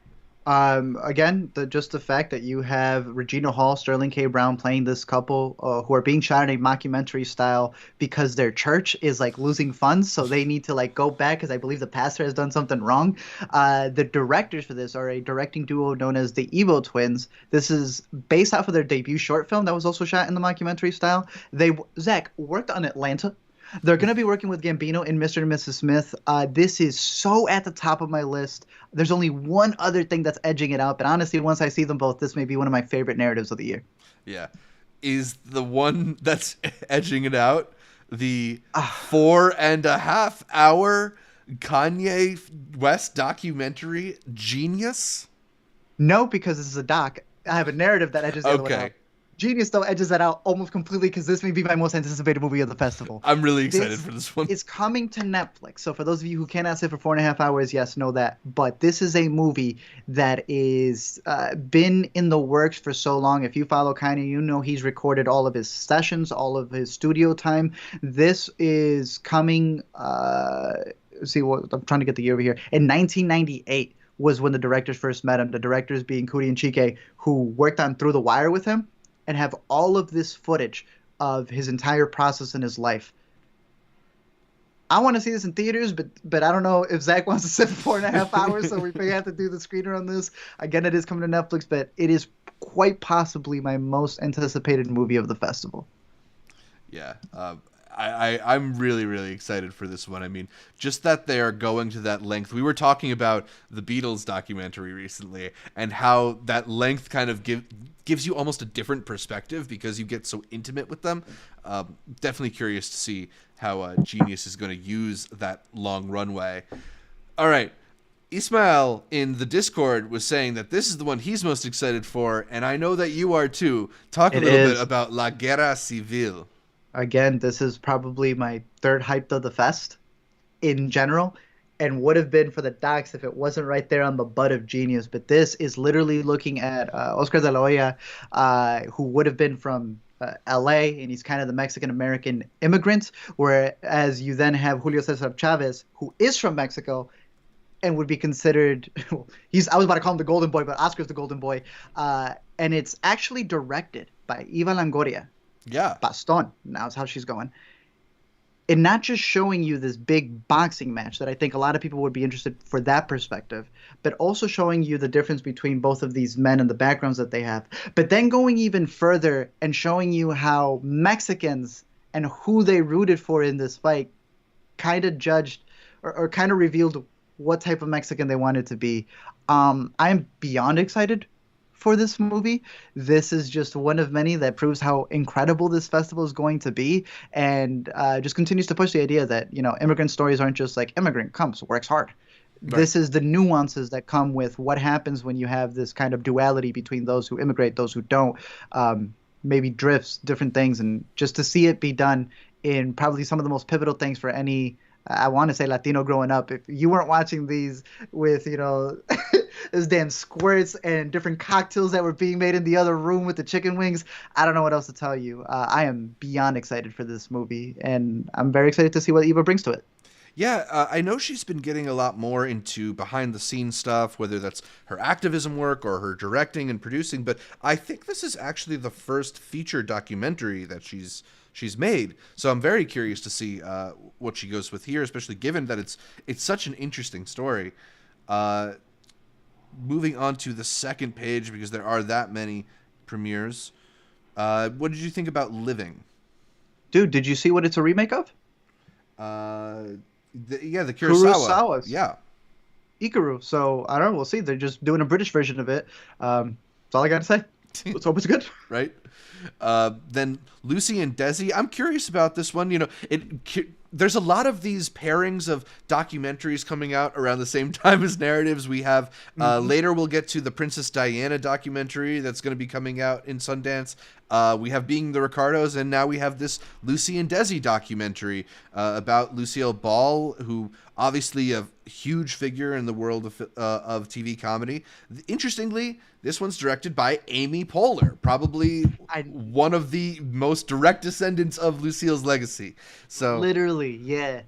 Again, just the fact that you have Regina Hall, Sterling K. Brown playing this couple who are being shot in a mockumentary style because their church is like losing funds, so they need to like go back because I believe the pastor has done something wrong. The directors for this are a directing duo known as the Evo Twins. This is based off of their debut short film that was also shot in the mockumentary style. Zach worked on Atlanta. They're going to be working with Gambino in Mr. and Mrs. Smith. This is so at the top of my list. There's only one other thing that's edging it out. But honestly, once I see them both, this may be one of my favorite narratives of the year. Yeah. Is the one that's edging it out the 4.5 hour Kanye West documentary Genius? No, because this is a doc. I have a narrative that edges the other one out. Genius, though, edges that out almost completely because this may be my most anticipated movie of the festival. I'm really excited for this one. It's coming to Netflix. So for those of you who cannot sit for 4.5 hours, yes, know that. But this is a movie that is been in the works for so long. If you follow Kanye, you know he's recorded all of his sessions, all of his studio time. This is coming I'm trying to get the year over here. In 1998 was when the directors first met him. The directors being Cootie and Chike, who worked on Through the Wire with him, and have all of this footage of his entire process in his life. I want to see this in theaters, but I don't know if Zach wants to sit for 4.5 hours, so we may have to do the screener on this. Again, it is coming to Netflix, but it is quite possibly my most anticipated movie of the festival. Yeah. I'm really, really excited for this one. I mean, just that they are going to that length. We were talking about the Beatles documentary recently and how that length kind of gives you almost a different perspective because you get so intimate with them. Definitely curious to see how Genius is going to use that long runway. All right. Ismail in the Discord was saying that this is the one he's most excited for, and I know that you are too. Talk a little bit about Lagera Seville. Again, this is probably my third hype of the fest in general, and would have been for the docs if it wasn't right there on the butt of Genius. But this is literally looking at Oscar de la Hoya, who would have been from LA, and he's kind of the Mexican-American immigrant, whereas you then have Julio Cesar Chavez, who is from Mexico, and would be considered I was about to call him the golden boy, but Oscar's the golden boy. And it's actually directed by Eva Longoria. Yeah. Baston, now is how she's going. And not just showing you this big boxing match that I think a lot of people would be interested for that perspective, but also showing you the difference between both of these men and the backgrounds that they have. But then going even further and showing you how Mexicans and who they rooted for in this fight kind of judged or kind of revealed what type of Mexican they wanted to be. I'm beyond excited for this movie. This is just one of many that proves how incredible this festival is going to be, and just continues to push the idea that, immigrant stories aren't just like immigrant comes, works hard. Right. This is the nuances that come with what happens when you have this kind of duality between those who immigrate, those who don't, maybe drifts, different things, and just to see it be done in probably some of the most pivotal things for any I want to say Latino growing up. If you weren't watching these with, those damn squirts and different cocktails that were being made in the other room with the chicken wings, I don't know what else to tell you. I am beyond excited for this movie, and I'm very excited to see what Eva brings to it. Yeah, I know she's been getting a lot more into behind-the-scenes stuff, whether that's her activism work or her directing and producing, but I think this is actually the first feature documentary that she's made. So I'm very curious to see what she goes with here, especially given that it's such an interesting story. Moving on to the second page, because there are that many premieres. What did you think about Living? Dude, did you see what it's a remake of? The Kurosawa. Kurosawa's. Yeah. Ikaru. So, I don't know. We'll see. They're just doing a British version of it. That's all I got to say. Let's hope it's good. Right. Then Lucy and Desi. I'm curious about this one. There's a lot of these pairings of documentaries coming out around the same time as narratives. We have later we'll get to the Princess Diana documentary that's going to be coming out in Sundance. We have Being the Ricardos, and now we have this Lucy and Desi documentary about Lucille Ball, who obviously a huge figure in the world of TV comedy. Interestingly, this one's directed by Amy Poehler, probably one of the most direct descendants of Lucille's legacy. So literally, yeah.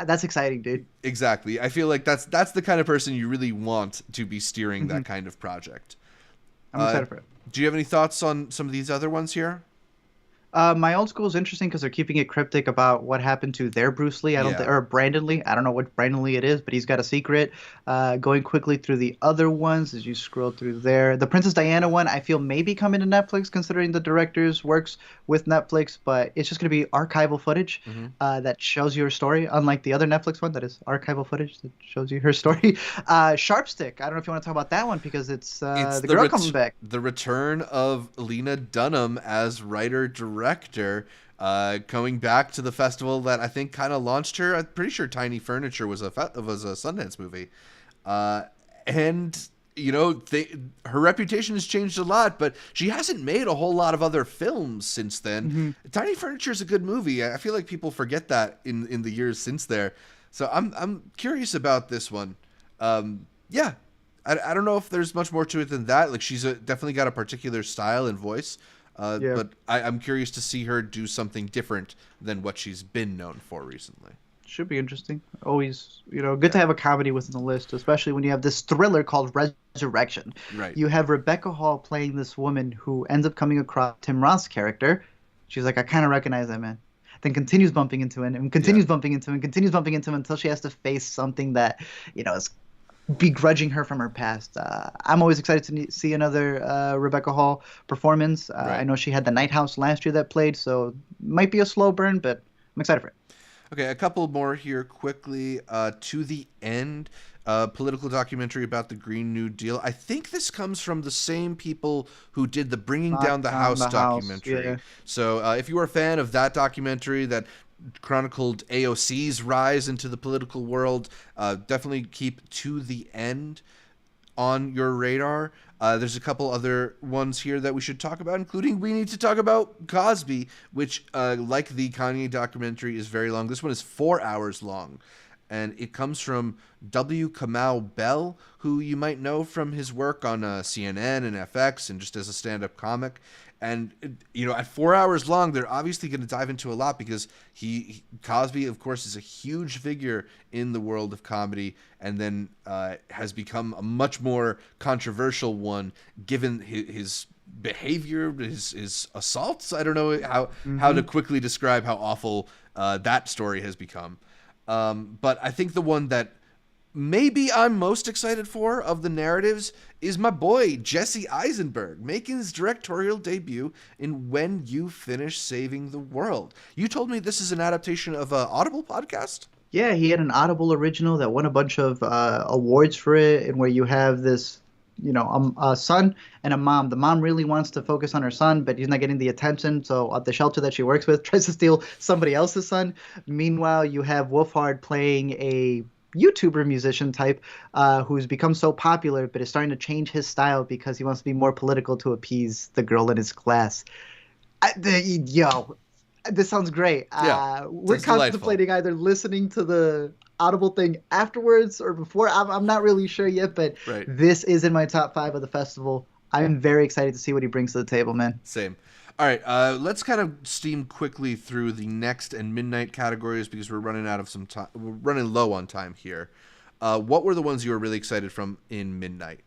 That's exciting, dude. Exactly. I feel like that's the kind of person you really want to be steering that kind of project. I'm excited for it. Do you have any thoughts on some of these other ones here? My Old School is interesting because they're keeping it cryptic about what happened to their Bruce Lee. Or Brandon Lee. I don't know what Brandon Lee it is, but he's got a secret. Going quickly through the other ones as you scroll through there. The Princess Diana one, I feel maybe coming to Netflix considering the director's works with Netflix, but it's just going to be archival footage that shows you her story, unlike the other Netflix one that is archival footage that shows you her story. Sharpstick, I don't know if you want to talk about that one because it's the girl coming back. The return of Lena Dunham as writer-director. Coming back to the festival that I think kind of launched her. I'm pretty sure Tiny Furniture was a Sundance movie, and her reputation has changed a lot, but she hasn't made a whole lot of other films since then. Tiny Furniture is a good movie. I feel like people forget that in the years since there. So I'm curious about this one. I don't know if there's much more to it than that. Like she's definitely got a particular style and voice. But I'm curious to see her do something different than what she's been known for recently. Should be interesting. Always, good to have a comedy within the list, especially when you have this thriller called Resurrection. Right. You have Rebecca Hall playing this woman who ends up coming across Tim Roth's character. She's like, I kind of recognize that man. Then continues bumping into him and continues bumping into him and continues bumping into him until she has to face something that, is begrudging her from her past. I'm always excited to see another Rebecca Hall performance. Right. I know she had The Night House last year that played, so might be a slow burn, but I'm excited for it. Okay, a couple more here quickly. To the End, political documentary about the Green New Deal. I think this comes from the same people who did the Bringing Knock Down the down House the house. documentary. Yeah. So if you are a fan of that documentary that chronicled AOC's rise into the political world, definitely keep To the End on your radar. There's a couple other ones here that we should talk about, including we need to talk about Cosby, which, like the Kanye documentary, is very long. This one is 4 hours long, and it comes from W. Kamau Bell, who you might know from his work on CNN and FX and just as a stand-up comic. And, at 4 hours long, they're obviously going to dive into a lot because Cosby, of course, is a huge figure in the world of comedy, and then has become a much more controversial one given his behavior, his assaults. I don't know how to quickly describe how awful that story has become. But I think the one that maybe I'm most excited for of the narratives is my boy Jesse Eisenberg making his directorial debut in When You Finish Saving the World. You told me this is an adaptation of an Audible podcast? Yeah, he had an Audible original that won a bunch of awards for it, and where you have this, a son and a mom. The mom really wants to focus on her son, but he's not getting the attention. So at the shelter that she works with, tries to steal somebody else's son. Meanwhile, you have Wolfhard playing a YouTuber musician type who's become so popular, but is starting to change his style because he wants to be more political to appease the girl in his class. This sounds great. Yeah, we're sounds contemplating delightful. either listening to the Audible thing afterwards or before. I'm not really sure yet, but Right. this is in my top 5 of the festival. I'm very excited to see what he brings to the table, man. Same. All right, let's kind of steam quickly through the next and midnight categories because we're running out of some time. We're running low on time here. What were the ones you were really excited from in midnight?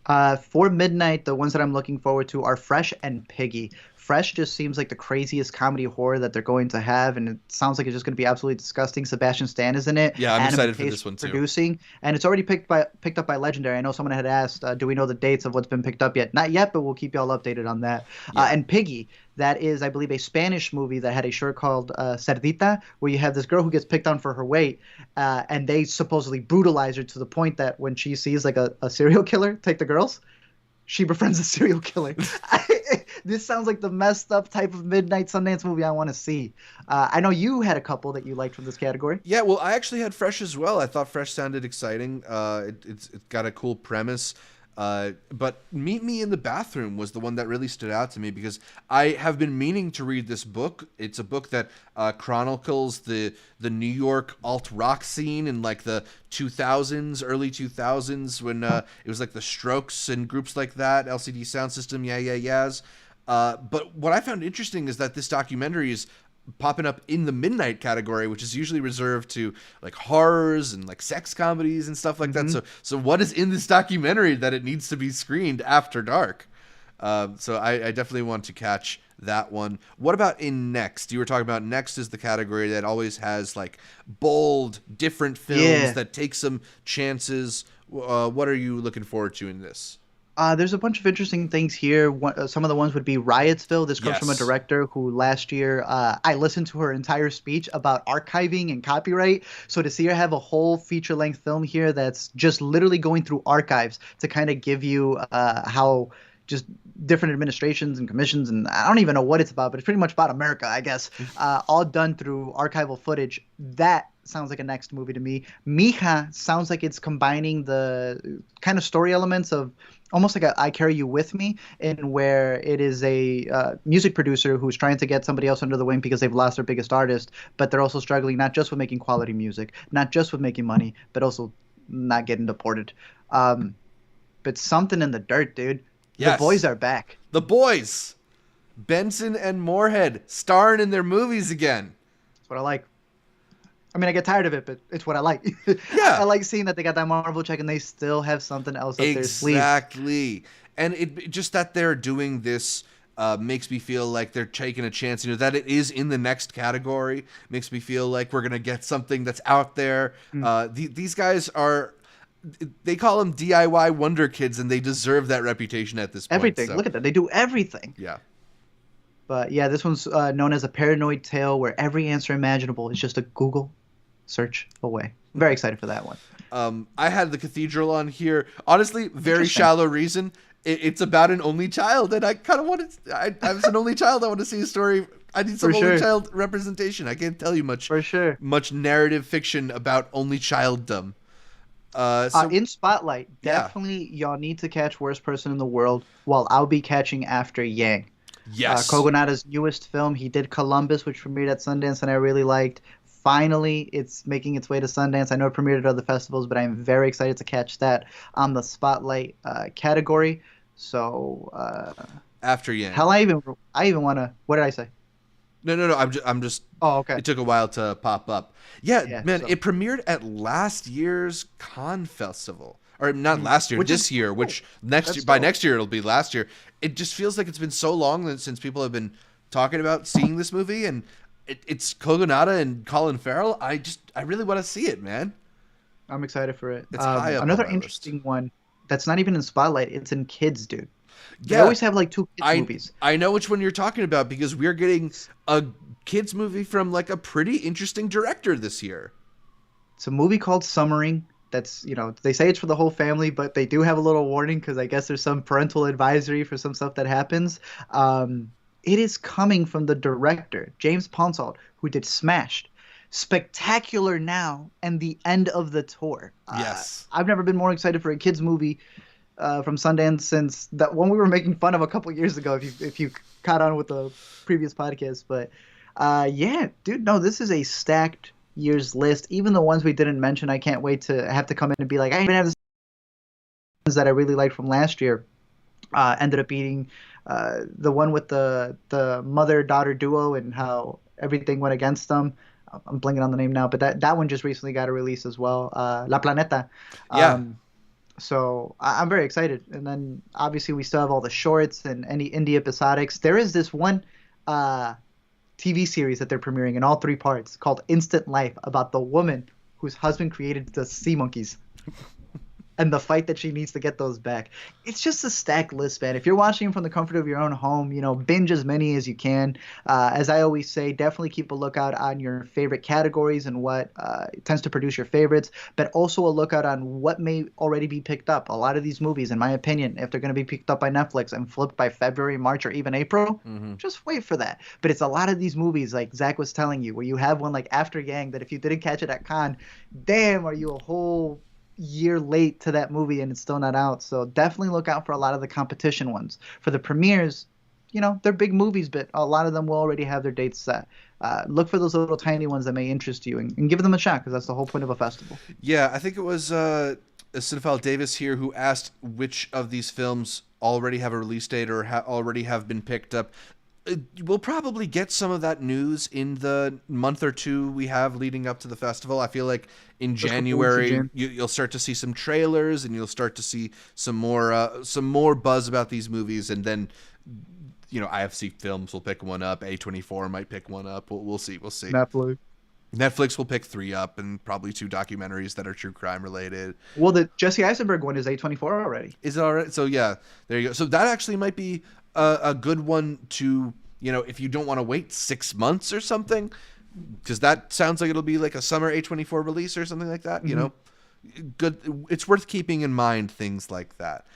For midnight, the ones that I'm looking forward to are Fresh and Piggy. Fresh just seems like the craziest comedy horror that they're going to have, and it sounds like it's just going to be absolutely disgusting. Sebastian Stan is in it. Yeah, I'm Adam excited for McKay's this one too. producing, and it's already picked up by Legendary. I know someone had asked, do we know the dates of what's been picked up yet? Not yet, but we'll keep y'all updated on that. Yeah. And Piggy, that is, I believe, a Spanish movie that had a short called Cerdita, where you have this girl who gets picked on for her weight, and they supposedly brutalize her to the point that when she sees like a serial killer take the girls, she befriends a serial killer. This sounds like the messed up type of midnight Sundance movie I want to see. I know you had a couple that you liked from this category. Yeah, well, I actually had Fresh as well. I thought Fresh sounded exciting. It's got a cool premise. But Meet Me in the Bathroom was the one that really stood out to me because I have been meaning to read this book. It's a book that chronicles the New York alt rock scene in like the 2000s, early 2000s when it was like the Strokes and groups like that, LCD Sound System, yeah, yeahs. But what I found interesting is that this documentary is popping up in the midnight category, which is usually reserved to like horrors and like sex comedies and stuff like that. So what is in this documentary that it needs to be screened after dark? So I definitely want to catch that one. What about in Next? You were talking about Next is the category that always has like bold, different films that take some chances. What are you looking forward to in this? There's a bunch of interesting things here. Some of the ones would be Riotsville. This comes from a director who last year I listened to her entire speech about archiving and copyright. So to see her have a whole feature-length film here that's just literally going through archives to kind of give you how just different administrations and commissions, and I don't even know what it's about, but it's pretty much about America, I guess, all done through archival footage. That sounds like a Next movie to me. Mija sounds like it's combining the kind of story elements of almost like a I Carry You With Me, in where it is a music producer who's trying to get somebody else under the wing because they've lost their biggest artist, but they're also struggling not just with making quality music, not just with making money, but also not getting deported. But something in the dirt, dude. Yes. The boys are back. The boys, Benson and Moorhead, starring in their movies again. That's what I like. I mean, I get tired of it, but it's what I like. Yeah. I like seeing that they got that Marvel check and they still have something else up their sleeve. Exactly. And it just that they're doing this makes me feel like they're taking a chance. That it is in the Next category makes me feel like we're going to get something that's out there. These guys are... They call them DIY Wonder Kids, and they deserve that reputation at this point. Everything. So. Look at that. They do everything. Yeah. But yeah, this one's known as a paranoid tale where every answer imaginable is just a Google search away. Very excited for that one. I had The Cathedral on here. Honestly, very Interesting. shallow reason. It's about an only child, and I kind of wanted. I was an only child. I want to see a story. I need some For only sure. child representation. I can't tell you For sure. much narrative fiction about only childdom. So In Spotlight, yeah, definitely y'all need to catch Worst Person in the World while I'll be catching After Yang. yes, Kogonada's newest film. He did Columbus, which premiered at Sundance, and I really liked. Finally, it's making its way to Sundance. I know it premiered at other festivals, but I'm very excited to catch that on the Spotlight category. So, After Yang. hell, I even want to. What did I say? No. I'm just. Oh, okay. It took a while to pop up. Yeah, Yeah. man, So, it premiered at last year's Cannes Festival, or not last year, which this is year. cool. Which next That's by dope. next year it'll be last year. It just feels like it's been so long since people have been talking about seeing this movie, and it's Kogonada and Colin Farrell. I really want to see it, man. I'm excited for it. It's high up on Another my interesting one that's not even in Spotlight. It's in kids, dude. They Yeah, always have like two kids movies. I know which one you're talking about because we're getting a kids movie from like a pretty interesting director this year. It's a movie called Summering. That's, they say it's for the whole family, but they do have a little warning because I guess there's some parental advisory for some stuff that happens. It is coming from the director, James Ponsoldt, who did Smashed, Spectacular Now, and The End of the Tour. Yes. I've never been more excited for a kids movie from Sundance since that one we were making fun of a couple years ago. If you caught on with the previous podcast, but yeah, dude, no, this is a stacked year's list. Even the ones we didn't mention, I can't wait to have to come in and be like, I even have this ones that I really liked from last year. Ended up beating the one with the mother-daughter duo and how everything went against them. I'm blanking on the name now, but that one just recently got a release as well. La Planeta. Yeah. So I'm very excited. And then obviously we still have all the shorts and any indie episodics. There is this one TV series that they're premiering in all 3 parts called Instant Life about the woman whose husband created the sea monkeys and the fight that she needs to get those back. It's just a stacked list, man. If you're watching from the comfort of your own home, binge as many as you can. As I always say, definitely keep a lookout on your favorite categories and what tends to produce your favorites, but also a lookout on what may already be picked up. A lot of these movies, in my opinion, if they're going to be picked up by Netflix and flipped by February, March, or even April, just wait for that. But it's a lot of these movies, like Zach was telling you, where you have one like After Yang that if you didn't catch it at Cannes, damn, are you a whole year late to that movie and it's still not out. So definitely look out for a lot of the competition ones. For the premieres, they're big movies, but a lot of them will already have their dates set. Look for those little tiny ones that may interest you and give them a shot because that's the whole point of a festival. Yeah, I think it was Cinephile Davis here who asked which of these films already have a release date or already have been picked up. We'll probably get some of that news in the month or 2 we have leading up to the festival. I feel like in January you'll start to see some trailers and you'll start to see some more buzz about these movies, and then IFC Films will pick one up, A24 might pick one up. We'll see. Netflix will pick 3 up, and probably 2 documentaries that are true crime related. Well, the Jesse Eisenberg one is A24 already. Is it already? So yeah, there you go. So that actually might be a good one to, if you don't want to wait 6 months or something, because that sounds like it'll be like a summer A24 release or something like that. Good. It's worth keeping in mind things like that.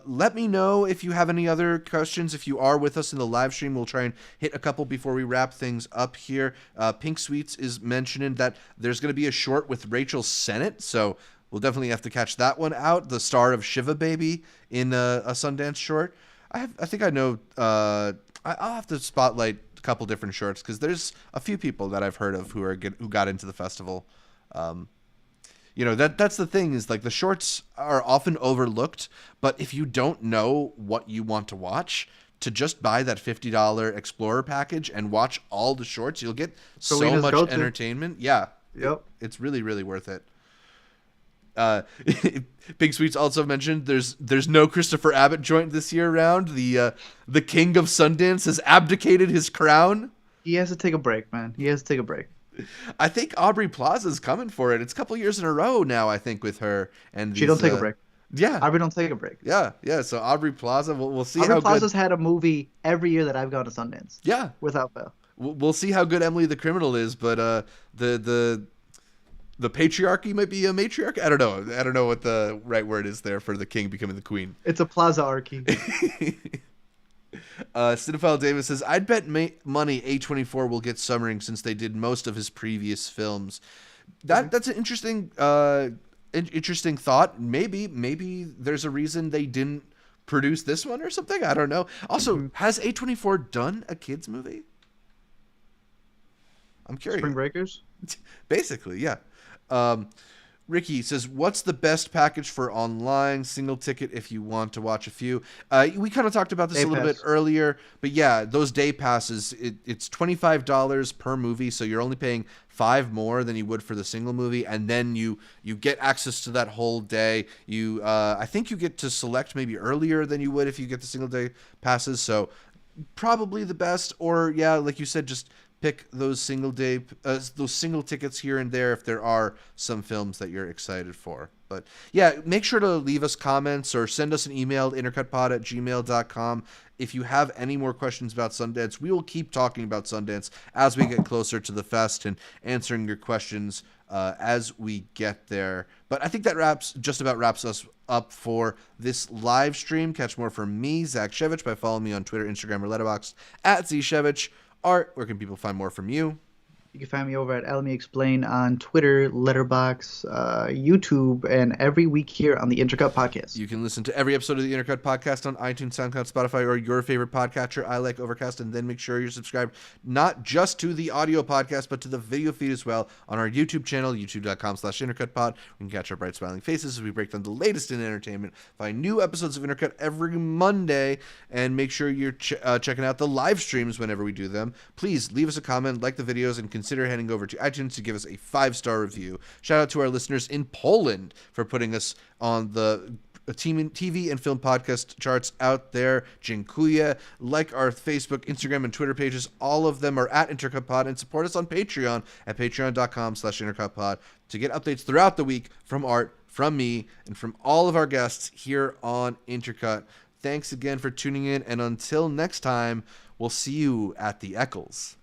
Let me know if you have any other questions. If you are with us in the live stream, we'll try and hit a couple before we wrap things up here. Pink Sweets is mentioning that there's going to be a short with Rachel Sennett, so we'll definitely have to catch that one out. The star of Shiva Baby in a Sundance short. I think I know. I'll have to spotlight a couple different shorts because there's a few people that I've heard of who got into the festival. That's the thing is like the shorts are often overlooked, but if you don't know what you want to watch, to just buy that $50 Explorer package and watch all the shorts, you'll get so much entertainment. Yeah. Yep. It's really, really worth it. Pink Sweets also mentioned there's no Christopher Abbott joint this year around. The king of Sundance has abdicated his crown. He has to take a break, man. He has to take a break. I think Aubrey Plaza's coming for it. It's a couple years in a row now, I think, with her. And she don't take a break. Yeah, Aubrey don't take a break. yeah, yeah. So Aubrey Plaza, we'll see Aubrey how Plaza's good. had a movie every year that I've gone to Sundance. Yeah, Without fail. we'll see how good Emily the Criminal is, but the the patriarchy might be a matriarch. I don't know. I don't know what the right word is there for the king becoming the queen. It's a plaza archy. Cinephile Davis says, I'd bet money A24 will get Summering since they did most of his previous films. That's an interesting thought. Maybe there's a reason they didn't produce this one or something. I don't know. Also, has A24 done a kids movie? I'm curious. Spring Breakers? Basically, yeah. Ricky says, what's the best package for online single ticket if you want to watch a few? We kind of talked about this Day a little pass. bit earlier, but yeah, those day passes, it's $25 per movie, so you're only paying $5 more than you would for the single movie, and then you get access to that whole day. You I think you get to select maybe earlier than you would if you get the single day passes, so probably the best. Or yeah, like you said, just pick those single tickets here and there if there are some films that you're excited for. But yeah, make sure to leave us comments or send us an email, intercutpod@gmail.com. If you have any more questions about Sundance, we will keep talking about Sundance as we get closer to the fest and answering your questions as we get there. But I think that just about wraps us up for this live stream. Catch more from me, Zach Shevich, by following me on Twitter, Instagram, or Letterboxd @ZShevich. Art, where can people find more from you? You can find me over at Elmy Explain on Twitter, Letterboxd, YouTube, and every week here on the Intercut podcast. You can listen to every episode of the Intercut podcast on iTunes, SoundCloud, Spotify, or your favorite podcatcher. I like Overcast, and then make sure you're subscribed not just to the audio podcast, but to the video feed as well on our YouTube channel, youtube.com/intercutpod. We can catch our bright smiling faces as we break down the latest in entertainment. Find new episodes of Intercut every Monday, and make sure you're checking out the live streams whenever we do them. Please leave us a comment, like the videos, and consider heading over to iTunes to give us a 5-star review. Shout out to our listeners in Poland for putting us on the TV and film podcast charts out there. Dziękuję. Like our Facebook, Instagram, and Twitter pages. All of them are at IntercutPod, and support us on Patreon at patreon.com/IntercutPod to get updates throughout the week from Art, from me, and from all of our guests here on Intercut. Thanks again for tuning in, and until next time, we'll see you at the Eccles.